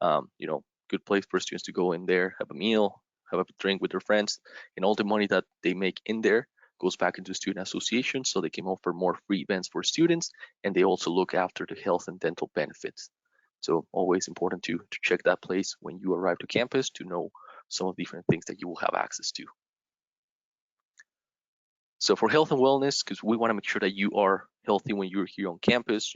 Good place for students to go in there, have a meal, have a drink with their friends, and all the money that they make in there goes back into student association, so they can offer more free events for students, and they also look after the health and dental benefits. So always important to check that place when you arrive to campus to know some of the different things that you will have access to. So for health and wellness, because we want to make sure that you are healthy when you're here on campus,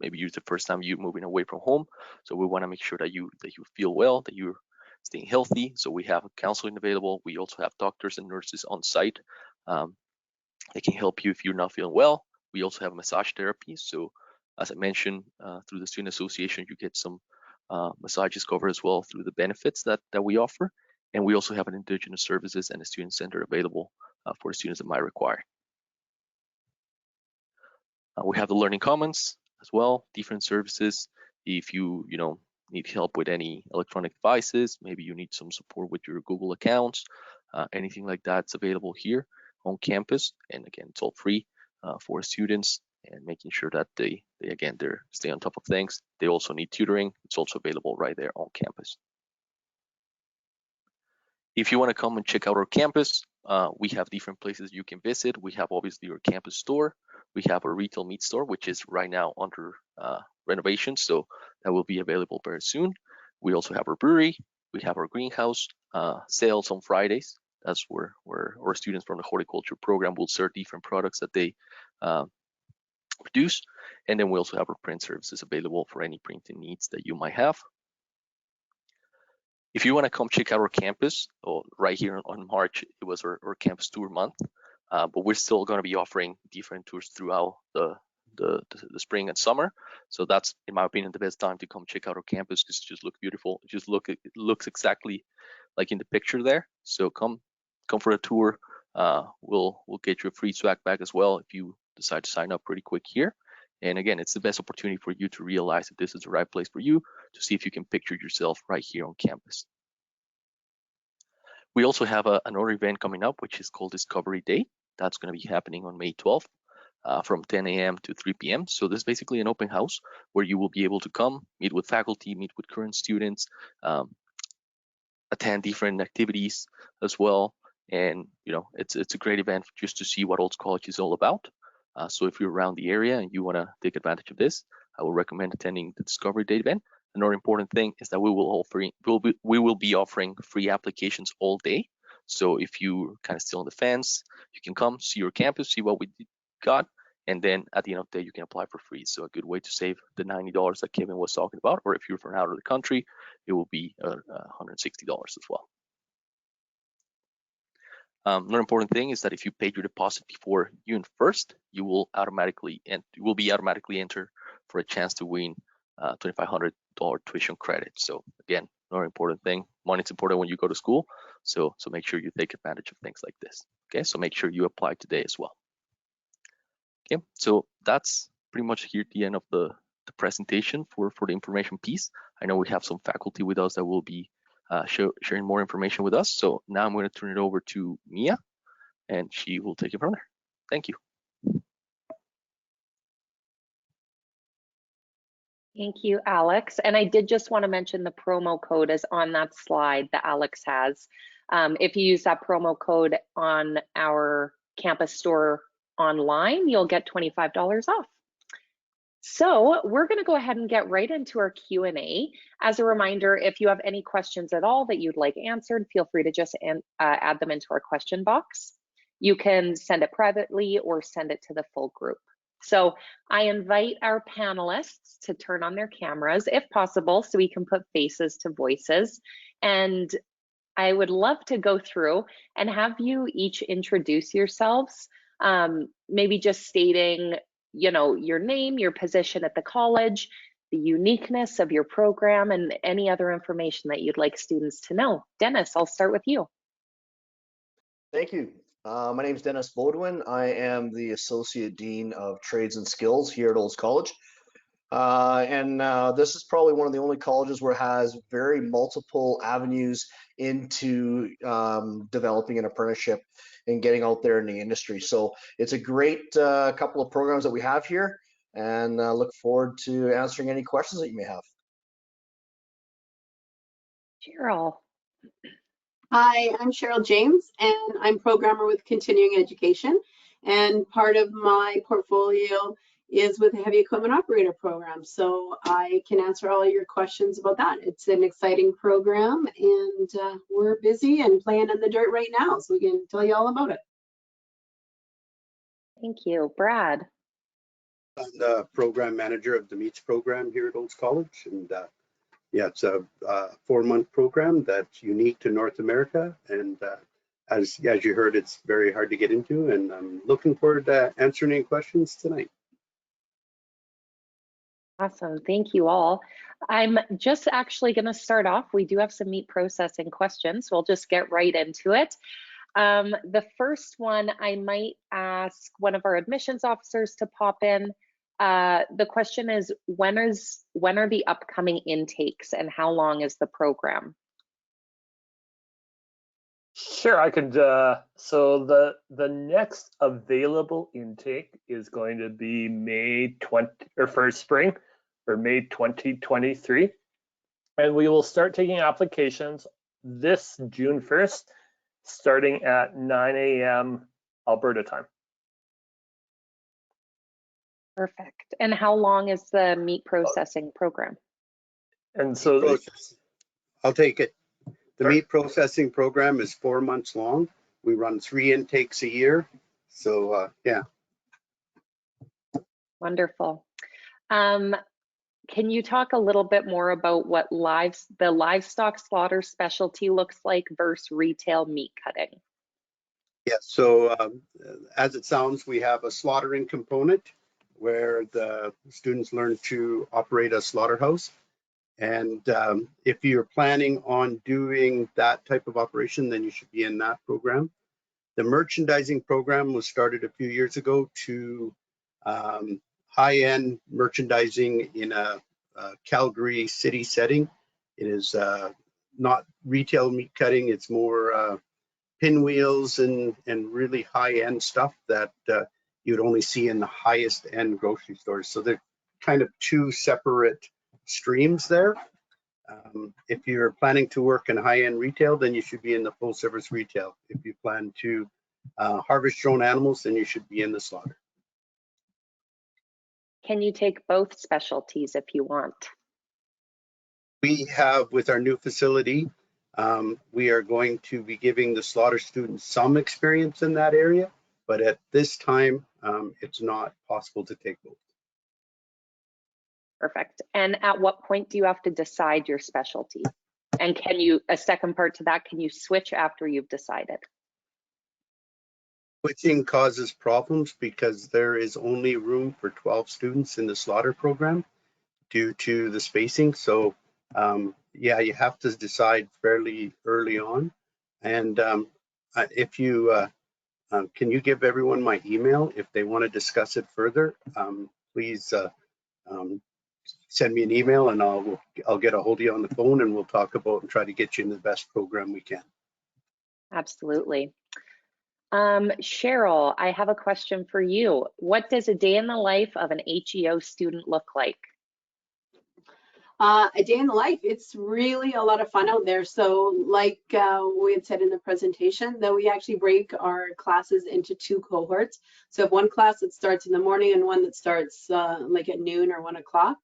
maybe it's the first time you're moving away from home. So we want to make sure that you feel well, that you're staying healthy. So we have counseling available. We also have doctors and nurses on site. They can help you if you're not feeling well. We also have massage therapy. So as I mentioned, through the Student Association, you get some massages covered as well through the benefits that we offer. And we also have an Indigenous Services and a Student Center available for the students that might require. We have the Learning Commons as well, different services. If you need help with any electronic devices, maybe you need some support with your Google accounts, anything like that's available here on campus. And again, it's all free for students, and making sure that they stay on top of things. They also need tutoring. It's also available right there on campus. If you want to come and check out our campus, we have different places you can visit. We have obviously our campus store. We have our retail meat store, which is right now under renovation, so that will be available very soon. We also have our brewery. We have our greenhouse, sales on Fridays. That's where our students from the horticulture program will serve different products that they produce. And then we also have our print services available for any printing needs that you might have. If you want to come check out our campus, right here on March, it was our campus tour month, but we're still going to be offering different tours throughout the spring and summer. So that's, in my opinion, the best time to come check out our campus, because it just looks beautiful. It looks exactly like in the picture there. So come for a tour. We'll get you a free swag bag as well if you decide to sign up pretty quick here. And again, it's the best opportunity for you to realize that this is the right place for you, to see if you can picture yourself right here on campus. We also have another event coming up, which is called Discovery Day. That's going to be happening on May 12th from 10 a.m. to 3 p.m. So this is basically an open house where you will be able to come, meet with faculty, meet with current students, attend different activities as well. And it's a great event just to see what Olds College is all about. So if you're around the area and you want to take advantage of this, I will recommend attending the Discovery Day event. Another important thing is that we will be offering free applications all day. So if you're kind of still on the fence, you can come see your campus, see what we got, and then at the end of the day, you can apply for free. So a good way to save the $90 that Kevin was talking about, or if you're from out of the country, it will be $160 as well. Another important thing is that if you paid your deposit before June 1st, you will be automatically entered for a chance to win $2,500 tuition credit. So again, another important thing. Money is important when you go to school, so make sure you take advantage of things like this. Okay, so make sure you apply today as well. Okay, so that's pretty much here at the end of the presentation for the information piece. I know we have some faculty with us that will be sharing more information with us. So now I'm going to turn it over to Mia, and she will take it from there. Thank you. Thank you, Alex. And I did just want to mention the promo code is on that slide that Alex has. If you use that promo code on our campus store online, you'll get $25 off. So we're going to go ahead and get right into our Q&A. As a reminder, if you have any questions at all that you'd like answered, feel free to just add them into our question box. You can send it privately or send it to the full group. So I invite our panelists to turn on their cameras if possible, so we can put faces to voices. And I would love to go through and have you each introduce yourselves, maybe just stating your name, your position at the college, the uniqueness of your program and any other information that you'd like students to know. Dennis, I'll start with you. Thank you. My name is Dennis Bodwin. I am the Associate Dean of Trades and Skills here at Olds College. This is probably one of the only colleges where it has very multiple avenues into developing an apprenticeship and getting out there in the industry. So it's a great couple of programs that we have here, and look forward to answering any questions that you may have. Cheryl. Hi, I'm Cheryl James, and I'm programmer with Continuing Education. And part of my portfolio is with the Heavy Equipment Operator program. So I can answer all your questions about that. It's an exciting program, and we're busy and playing in the dirt right now, so we can tell you all about it. Thank you. Brad. I'm the program manager of the MEETS program here at Olds College, and yeah, it's a 4-month program that's unique to North America, and as you heard, it's very hard to get into, and I'm looking forward to answering any questions tonight. Awesome. Thank you all. I'm just actually going to start off. We do have some meat processing questions, so we'll just get right into it. The first one, I might ask one of our admissions officers to pop in. The question is, when are the upcoming intakes and how long is the program? Sure, I could. So the next available intake is going to be May 20 or first spring, or May 2023, and we will start taking applications this June 1st, starting at 9 a.m. Alberta time. Perfect. And how long is the meat processing program? And so I'll take it. The Sure. meat processing program is 4 months long. We run 3 intakes a year. So yeah. Wonderful. Can you talk a little bit more about what the livestock slaughter specialty looks like versus retail meat cutting? Yeah, so as it sounds, we have a slaughtering component where the students learn to operate a slaughterhouse. And if you're planning on doing that type of operation, then you should be in that program. The merchandising program was started a few years ago to high-end merchandising in a Calgary city setting. It is not retail meat cutting, it's more pinwheels and really high-end stuff that you'd only see in the highest end grocery stores. So they're kind of two separate streams there. If you're planning to work in high-end retail, then you should be in the full service retail. If you plan to harvest your own animals, then you should be in the slaughter. Can you take both specialties if you want? We have, with our new facility, we are going to be giving the slaughter students some experience in that area, but at this time, it's not possible to take both. Perfect. And at what point do you have to decide your specialty? And can you, a second part to that, can you switch after you've decided? Switching causes problems because there is only room for 12 students in the slaughter program due to the spacing. So yeah, you have to decide fairly early on. And if you, can you give everyone my email if they want to discuss it further? Please send me an email and I'll get a hold of you on the phone and we'll talk about and try to get you in the best program we can. Absolutely. Cheryl, I have a question for you. What does a day in the life of an HEO student look like? A day in the life, it's really a lot of fun out there. So like we had said in the presentation, that we actually break our classes into 2 cohorts. So one class that starts in the morning and one that starts like at noon or 1 o'clock.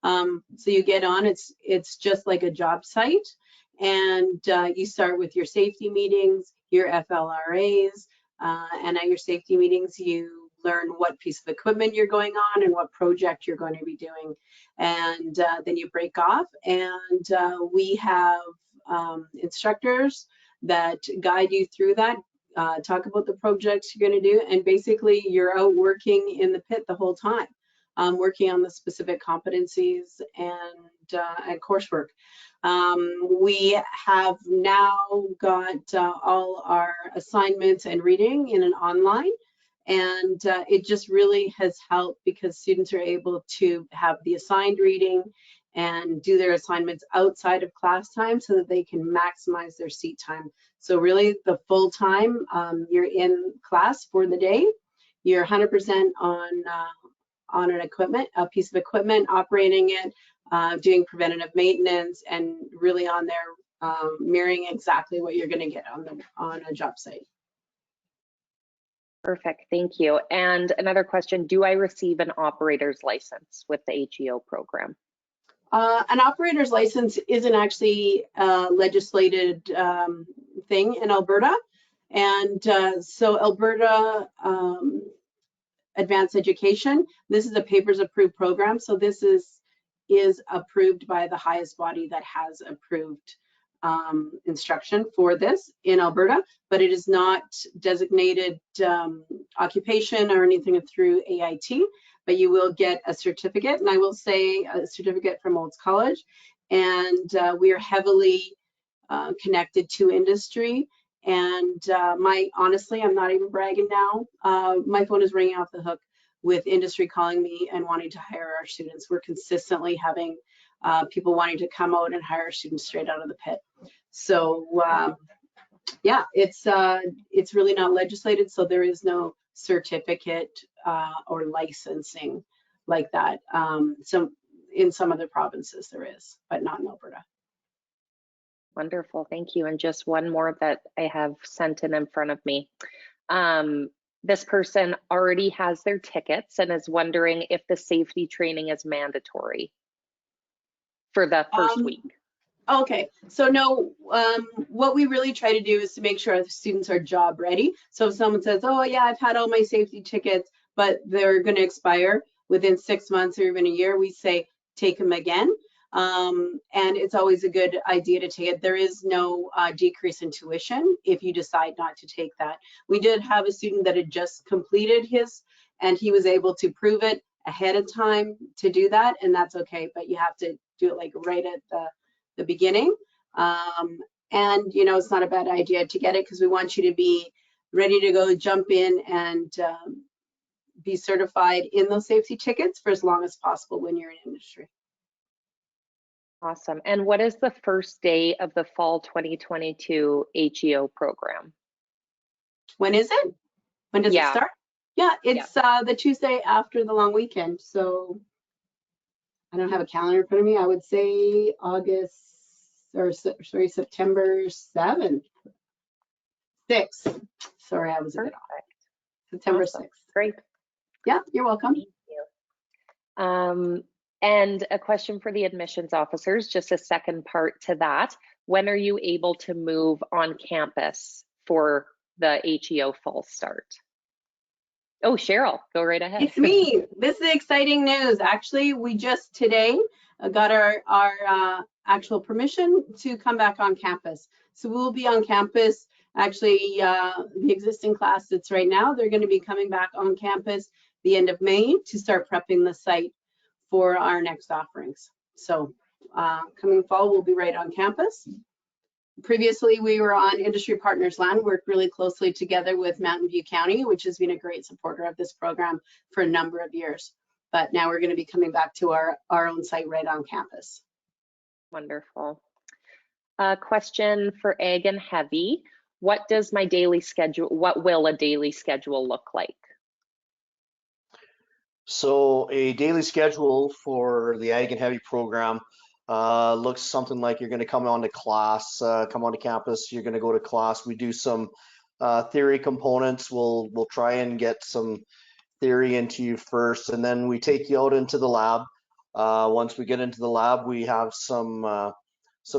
So you get on, it's just like a job site, and you start with your safety meetings, your FLRAs, and at your safety meetings you learn what piece of equipment you're going on and what project you're going to be doing, and then you break off, and we have instructors that guide you through that, talk about the projects you're going to do, and basically you're out working in the pit the whole time. working on the specific competencies and coursework. We have now got all our assignments and reading in an online, and it just really has helped because students are able to have the assigned reading and do their assignments outside of class time so that they can maximize their seat time. So really the full time you're in class for the day, you're 100% on an equipment, a piece of equipment, operating it, doing preventative maintenance, and really on there mirroring exactly what you're going to get on a job site. Perfect, thank you. And another question, do I receive an operator's license with the HEO program? An operator's license isn't actually a legislated thing in Alberta. And so Alberta Advanced Education, this is a papers approved program. So this is approved by the highest body that has approved instruction for this in Alberta, but it is not designated occupation or anything through AIT, but you will get a certificate, and I will say a certificate from Olds College, and we are heavily connected to industry. And honestly, I'm not even bragging now, my phone is ringing off the hook with industry calling me and wanting to hire our students. We're consistently having people wanting to come out and hire students straight out of the pit. So yeah, it's really not legislated, so there is no certificate or licensing like that. So in some other provinces there is, but not in Alberta. Wonderful, thank you. And just one more that I have sent in front of me. This person already has their tickets and is wondering if the safety training is mandatory for the first week. Okay, so no, what we really try to do is to make sure the students are job ready. So if someone says, oh yeah, I've had all my safety tickets, but they're going to expire within 6 months or even a year, we say take them again. And it's always a good idea to take it. There is no decrease in tuition if you decide not to take that. We did have a student that had just completed his, and he was able to prove it ahead of time to do that, and that's okay, but you have to do it like right at the beginning. And you know, it's not a bad idea to get it because we want you to be ready to go jump in and be certified in those safety tickets for as long as possible when you're in industry. Awesome. And what is the first day of the fall 2022 HEO program? When is it? When does it start? Yeah, it's the Tuesday after the long weekend. So I don't have a calendar in front of me. I would say September 7th. 6th. Sorry, I was a bit off. September 6th. Great. Yeah, you're welcome. Thank you. And a question for the admissions officers, just a second part to that. When are you able to move on campus for the HEO fall start? Oh, Cheryl, go right ahead. It's me. This is exciting news. Actually, we just today got our actual permission to come back on campus. So we'll be on campus. Actually, the existing class that's right now, they're going to be coming back on campus the end of May to start prepping the site for our next offerings. So coming fall, we'll be right on campus. Previously, we were on Industry Partners land, worked really closely together with Mountain View County, which has been a great supporter of this program for a number of years. But now we're going to be coming back to our own site right on campus. Wonderful. Question for Ag and Heavy. What does my daily schedule, what will a daily schedule look like? So a daily schedule for the Ag and Heavy program looks something like you're going to come on to class, come onto campus, you're going to go to class. We do some theory components. We'll try and get some theory into you first, and then we take you out into the lab. Once we get into the lab, we have some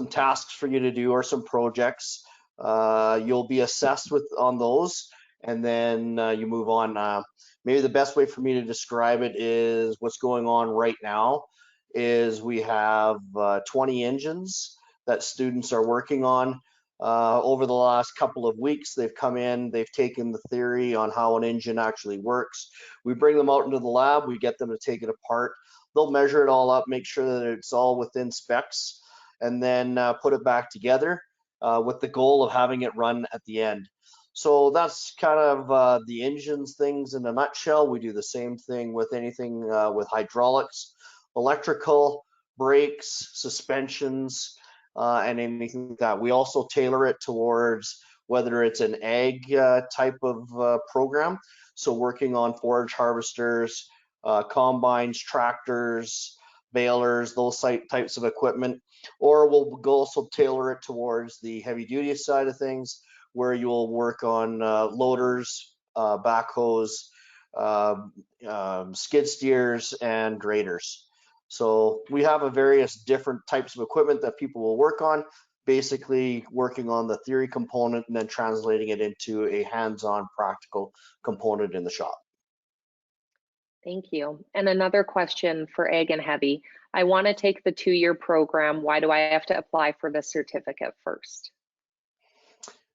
tasks for you to do or some projects. You'll be assessed on those, and then you move on. Maybe the best way for me to describe it is what's going on right now is we have 20 engines that students are working on. Over the last couple of weeks, they've come in, they've taken the theory on how an engine actually works. We bring them out into the lab, we get them to take it apart. They'll measure it all up, make sure that it's all within specs, and then put it back together with the goal of having it run at the end. So that's kind of the engines things in a nutshell. We do the same thing with anything with hydraulics, electrical, brakes, suspensions, and anything like that. We also tailor it towards whether it's an ag type of program. So working on forage harvesters, combines, tractors, balers, those types of equipment. Or we'll also tailor it towards the heavy duty side of things, where you'll work on loaders, backhoes, skid steers, and graders. So we have a various different types of equipment that people will work on, basically working on the theory component and then translating it into a hands-on practical component in the shop. Thank you. And another question for Ag and Heavy. I want to take the 2-year program. Why do I have to apply for the certificate first?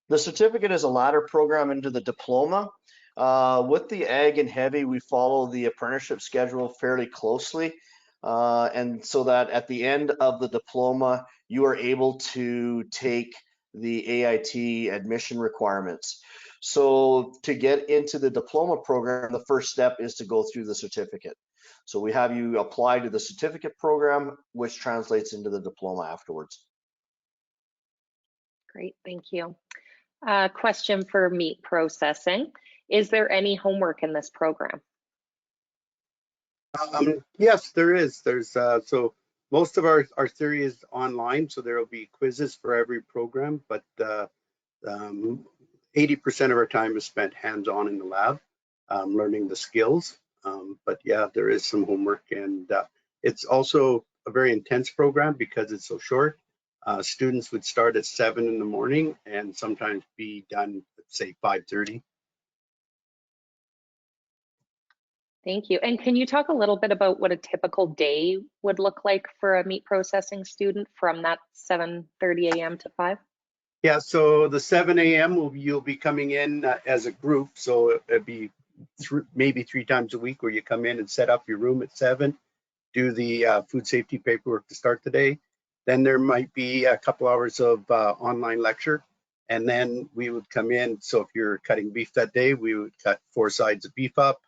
The certificate is a ladder program into the diploma. With the Ag and Heavy, we follow the apprenticeship schedule fairly closely. And so that at the end of the diploma, you are able to take the AIT admission requirements. So to get into the diploma program, the first step is to go through the certificate. So we have you apply to the certificate program, which translates into the diploma afterwards. Great, thank you. Question for meat processing. Is there any homework in this program? Yes, there is. There's so most of our theory is online, so there will be quizzes for every program, but 80% of our time is spent hands-on in the lab, learning the skills. But yeah, there is some homework, and it's also a very intense program because it's so short. Students would start at 7 in the morning and sometimes be done at, say, 5:30. Thank you. And can you talk a little bit about what a typical day would look like for a meat processing student from that 7:30 a.m. to 5? Yeah, so the 7 a.m. you'll be coming in as a group, so it'd be maybe 3 times a week where you come in and set up your room at 7, do the food safety paperwork to start the day. Then there might be a couple hours of online lecture, and then we would come in. So if you're cutting beef that day, we would cut 4 sides of beef up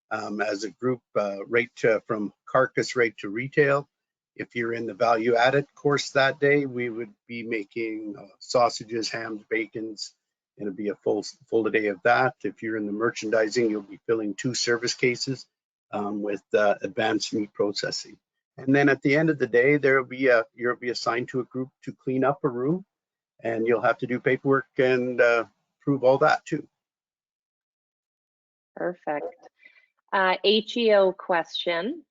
as a group, right from carcass right to retail. If you're in the value added course that day, we would be making sausages, hams, bacons, and it'd be a full day of that. If you're in the merchandising, you'll be filling 2 service cases with advanced meat processing. And then at the end of the day, you'll be assigned to a group to clean up a room, and you'll have to do paperwork and prove all that too. Perfect. HEO question.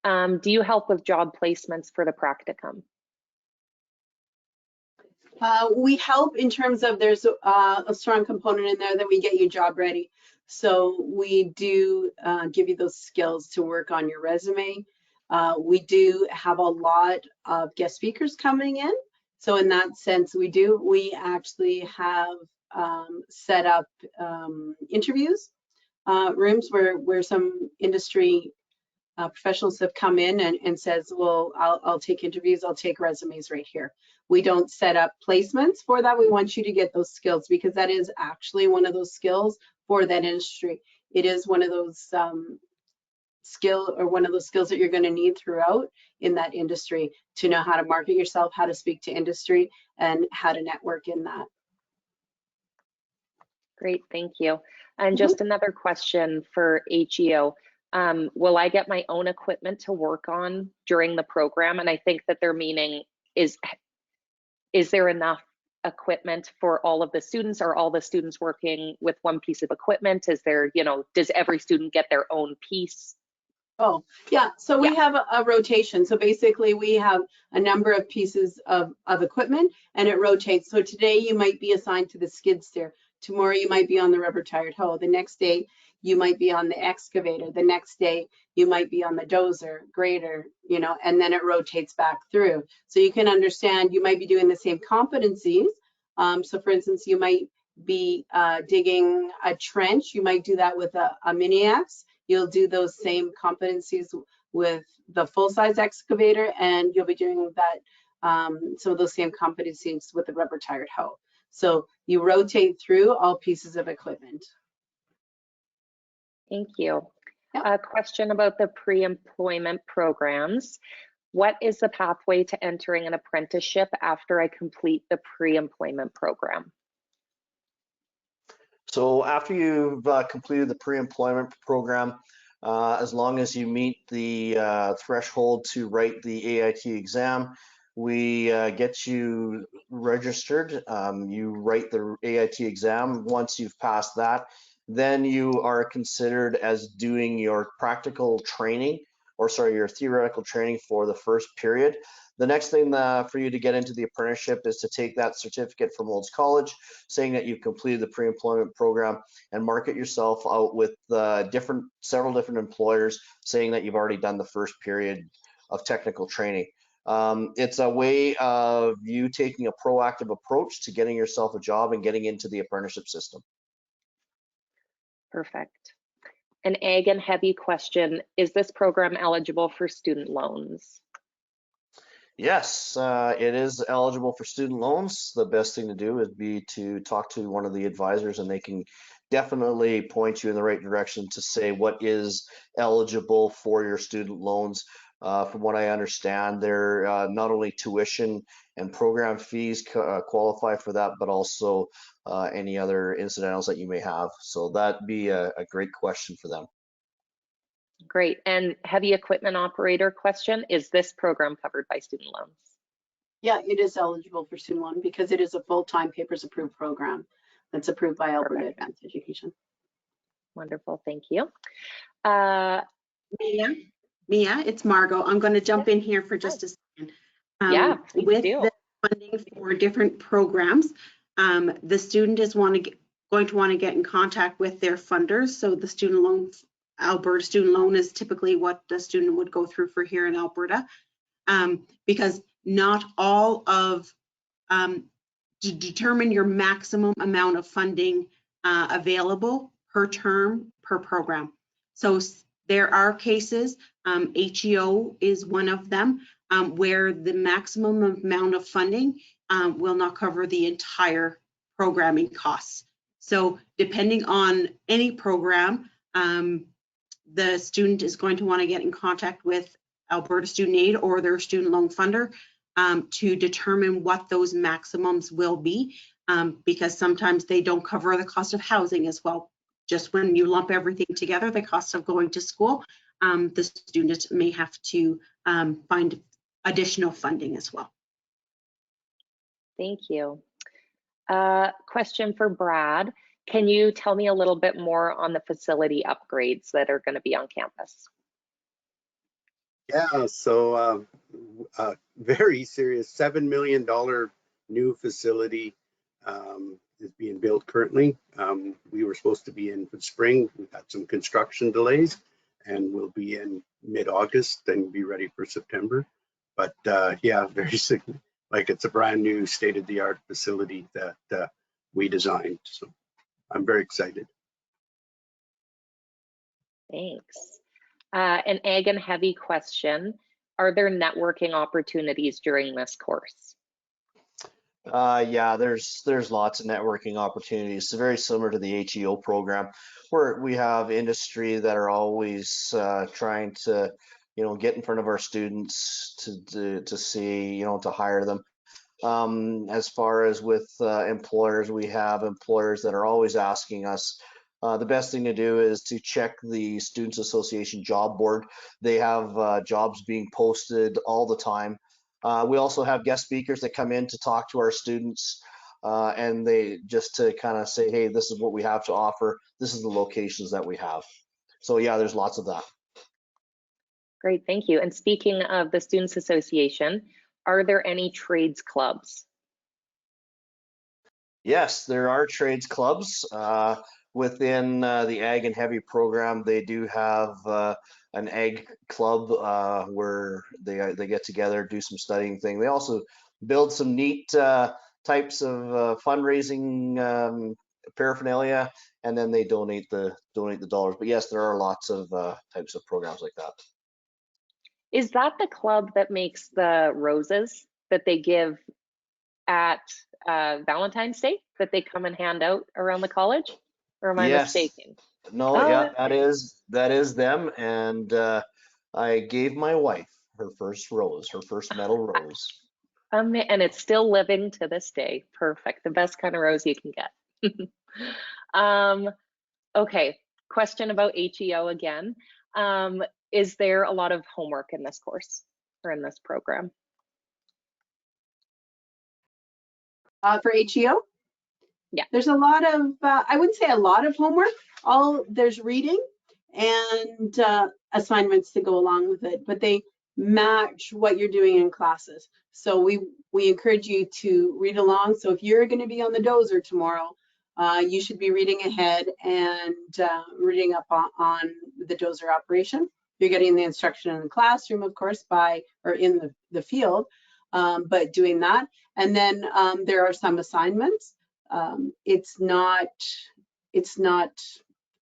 Do you help with job placements for the practicum? We help in terms of there's a strong component in there that we get you job ready. So we do give you those skills to work on your resume. We do have a lot of guest speakers coming in. So in that sense, we actually have set up interviews, rooms where some industry professionals have come in and says, well, I'll take interviews, I'll take resumes right here. We don't set up placements for that. We want you to get those skills because that is actually one of those skills for that industry. It is one of those one of those skills that you're going to need throughout in that industry to know how to market yourself, how to speak to industry, and how to network in that. Great, thank you. And just another question for HEO. Will I get my own equipment to work on during the program? And I think that they're meaning is there enough equipment for all of the students? Are all the students working with one piece of equipment? Is there, does every student get their own piece? Oh, yeah. So we have a rotation. So basically we have a number of pieces of equipment and it rotates. So today you might be assigned to the skid steer. Tomorrow you might be on the rubber tired hoe. The next day you might be on the excavator. The next day you might be on the dozer, grader, and then it rotates back through. So you can understand you might be doing the same competencies, So for instance, you might be digging a trench. You might do that with a mini axe. You'll do those same competencies with the full-size excavator, and you'll be doing that some of those same competencies with the rubber tired hoe. So you rotate through all pieces of equipment. Thank you. Yep. A question about the pre-employment programs. What is the pathway to entering an apprenticeship after I complete the pre-employment program? So after you've completed the pre-employment program, as long as you meet the threshold to write the AIT exam, we get you registered. You write the AIT exam. Once you've passed that, then you are considered as doing your practical training, or sorry, your theoretical training for the first period. The next thing for you to get into the apprenticeship is to take that certificate from Olds College saying that you've completed the pre-employment program and market yourself out with several different employers saying that you've already done the first period of technical training. It's a way of you taking a proactive approach to getting yourself a job and getting into the apprenticeship system. Perfect. An ag and heavy question, is this program eligible for student loans? Yes, it is eligible for student loans. The best thing to do would be to talk to one of the advisors, and they can definitely point you in the right direction to say what is eligible for your student loans. From what I understand, they're not only tuition and program fees qualify for that, but also any other incidentals that you may have. So that'd be a great question for them. Great. And heavy equipment operator question, is this program covered by student loans? Yeah, it is eligible for student loan because it is a full-time papers approved program that's approved by Alberta Perfect. Advanced Education. Wonderful, thank you. Mia, it's Margot. I'm going to jump in here for just a second. Yeah, please with do. the funding for different programs, the student is going to want to get in contact with their funders. So the student loan, Alberta student loan is typically what the student would go through for here in Alberta, because not all of, to determine your maximum amount of funding available per term, per program. So there are cases, HEO is one of them, where the maximum amount of funding will not cover the entire programming costs. So depending on any program, the student is going to want to get in contact with Alberta Student Aid or their student loan funder to determine what those maximums will be, because sometimes they don't cover the cost of housing as well. Just when you lump everything together, the cost of going to school, the student may have to find additional funding as well. Thank you. Question for Brad. Can you tell me a little bit more on the facility upgrades that are going to be on campus? Yeah, so very serious $7 million new facility is being built currently. We were supposed to be in for spring. We've had some construction delays, and we'll be in mid-August and be ready for September. But yeah, very like it's a brand new state-of-the-art facility that we designed. So I'm very excited. Thanks. An ag and heavy question. Are there networking opportunities during this course? Yeah, there's lots of networking opportunities. It's very similar to the HEO program, where we have industry that are always trying to, get in front of our students to see, to hire them. As far as with employers, we have employers that are always asking us. The best thing to do is to check the Students Association job board. They have jobs being posted all the time. We also have guest speakers that come in to talk to our students, and they just to kind of say, hey, this is what we have to offer. This is the locations that we have. So yeah, there's lots of that. Great, thank you. And speaking of the Students Association, are there any trades clubs? Yes, there are trades clubs. Within the ag and heavy program, they do have an ag club where they get together, do some studying thing. They also build some neat types of fundraising paraphernalia, and then they donate the dollars. But yes, there are lots of types of programs like that. Is that the club that makes the roses that they give at Valentine's Day, that they come and hand out around the college? Or am I Yes. mistaken? No, Oh, yeah, that is them. And I gave my wife her first rose, her first metal rose. and it's still living to this day. Perfect. The best kind of rose you can get. Okay, question about HEO again. Is there a lot of homework in this course or in this program? For HEO? Yeah. There's a lot of, I wouldn't say a lot of homework. There's reading and assignments to go along with it, but they match what you're doing in classes. So we encourage you to read along. So if you're going to be on the dozer tomorrow, you should be reading ahead and reading up on the dozer operation. You're getting the instruction in the classroom, of course, or in the field, but doing that. And then there are some assignments. It's not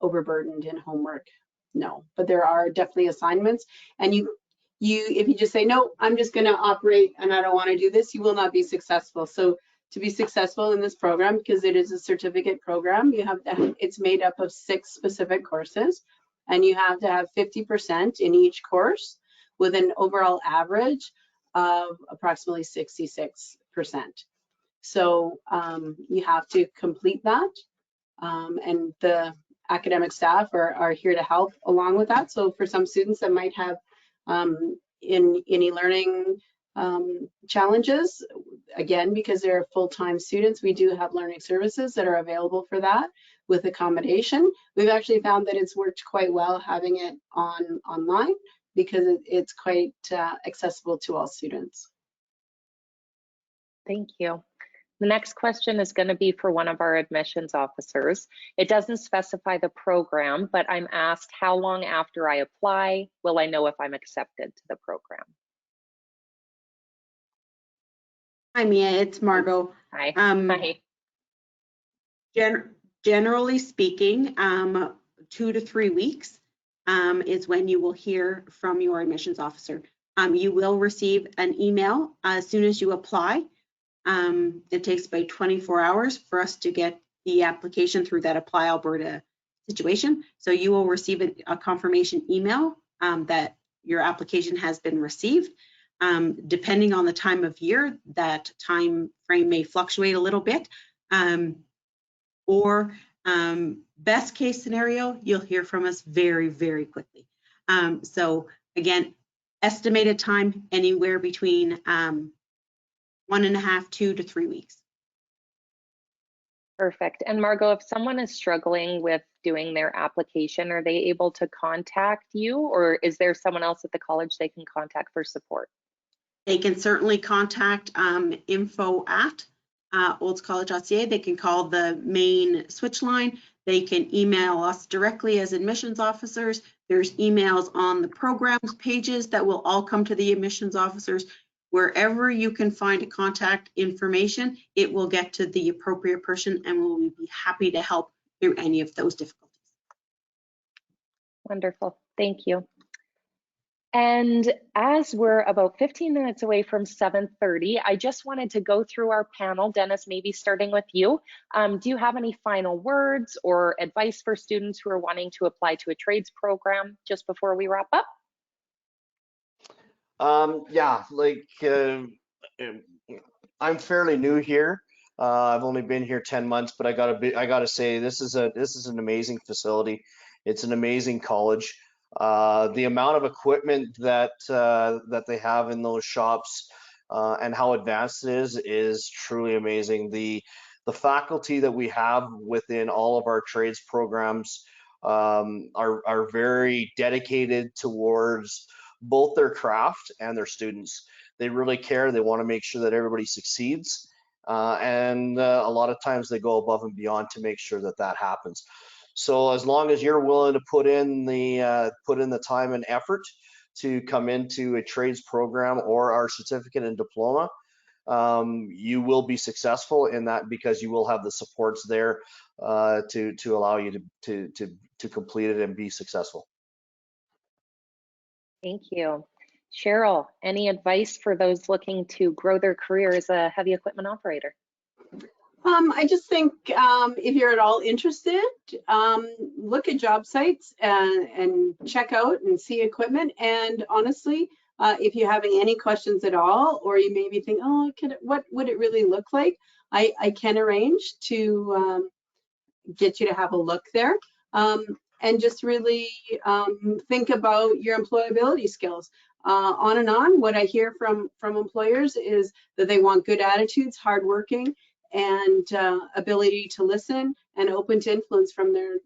overburdened in homework, no, but there are definitely assignments. And if you just say, no, I'm just going to operate and I don't want to do this, you will not be successful. So to be successful in this program, because it is a certificate program, it's made up of 6 specific courses, and you have to have 50% in each course with an overall average of approximately 66%. So you have to complete that, and the academic staff are here to help along with that. So for some students that might have in e-learning challenges, again, because they're full-time students, we do have learning services that are available for that with accommodation. We've actually found that it's worked quite well having it online because it's quite accessible to all students. Thank you. The next question is going to be for one of our admissions officers. It doesn't specify the program, but I'm asked, how long after I apply will I know if I'm accepted to the program? Hi, Mia, it's Margot. Hi. Hi. Generally speaking, 2 to 3 weeks is when you will hear from your admissions officer. You will receive an email as soon as you apply. It takes about 24 hours for us to get the application through that Apply Alberta situation. So you will receive a confirmation email that your application has been received. Depending on the time of year, that time frame may fluctuate a little bit. Or best case scenario, you'll hear from us very, very quickly. So again, estimated time anywhere between 1.5, 2 to 3 weeks. Perfect. And Margot, if someone is struggling with doing their application, are they able to contact you, or is there someone else at the college they can contact for support? They can certainly contact info@oldscollege.ca. They can call the main switch line. They can email us directly as admissions officers. There's emails on the programs pages that will all come to the admissions officers. Wherever you can find a contact information, it will get to the appropriate person, and we'll be happy to help through any of those difficulties. Wonderful. Thank you. And as we're about 15 minutes away from 7:30, I just wanted to go through our panel. Dennis, maybe starting with you. Do you have any final words or advice for students who are wanting to apply to a trades program just before we wrap up? Yeah, like I'm fairly new here. I've only been here 10 months, but I gotta say this is an amazing facility. It's an amazing college. The amount of equipment that they have in those shops and how advanced it is truly amazing. The faculty that we have within all of our trades programs are very dedicated towards both their craft and their students. They really care. They want to make sure that everybody succeeds. And a lot of times they go above and beyond to make sure that that happens. So as long as you're willing to put in the time and effort to come into a trades program or our certificate and diploma, you will be successful in that because you will have the supports there to allow you to complete it and be successful. Thank you. Cheryl, any advice for those looking to grow their career as a heavy equipment operator? I just think if you're at all interested, look at job sites and check out and see equipment. And honestly, if you're having any questions at all, or you maybe think, oh, what would it really look like? I can arrange to get you to have a look there. And just really think about your employability skills. On and on, what I hear from employers is that they want good attitudes, hardworking, and ability to listen and open to influence from their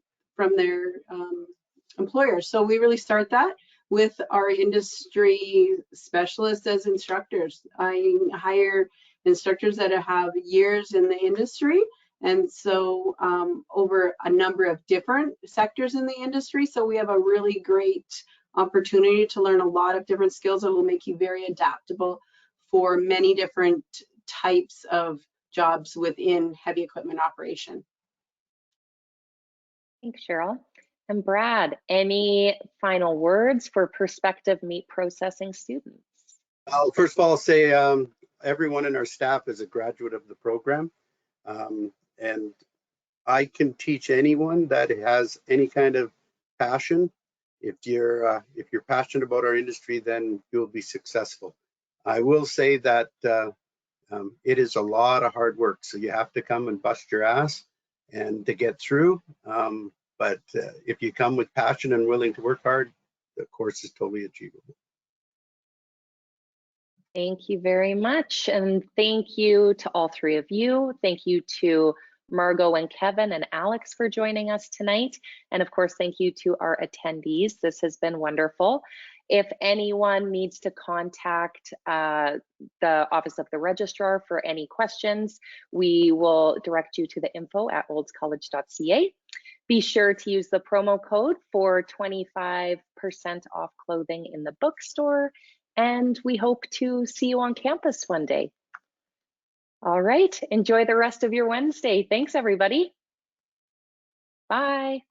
employers. So we really start that with our industry specialists as instructors. I hire instructors that have years in the industry, and so over a number of different sectors in the industry. So we have a really great opportunity to learn a lot of different skills that will make you very adaptable for many different types of jobs within heavy equipment operation. Thanks, Cheryl. And Brad, any final words for prospective meat processing students? First of all, I'll say everyone in our staff is a graduate of the program. And I can teach anyone that has any kind of passion. If you're passionate about our industry, then you'll be successful. I will say that it is a lot of hard work, so you have to come and bust your ass and to get through. But if you come with passion and willing to work hard, the course is totally achievable. Thank you very much. And thank you to all three of you. Thank you to Margot and Kevin and Alex for joining us tonight. And of course, thank you to our attendees. This has been wonderful. If anyone needs to contact the Office of the Registrar for any questions, we will direct you to the info@oldscollege.ca. Be sure to use the promo code for 25% off clothing in the bookstore. And we hope to see you on campus one day. All right, enjoy the rest of your Wednesday. Thanks, everybody. Bye.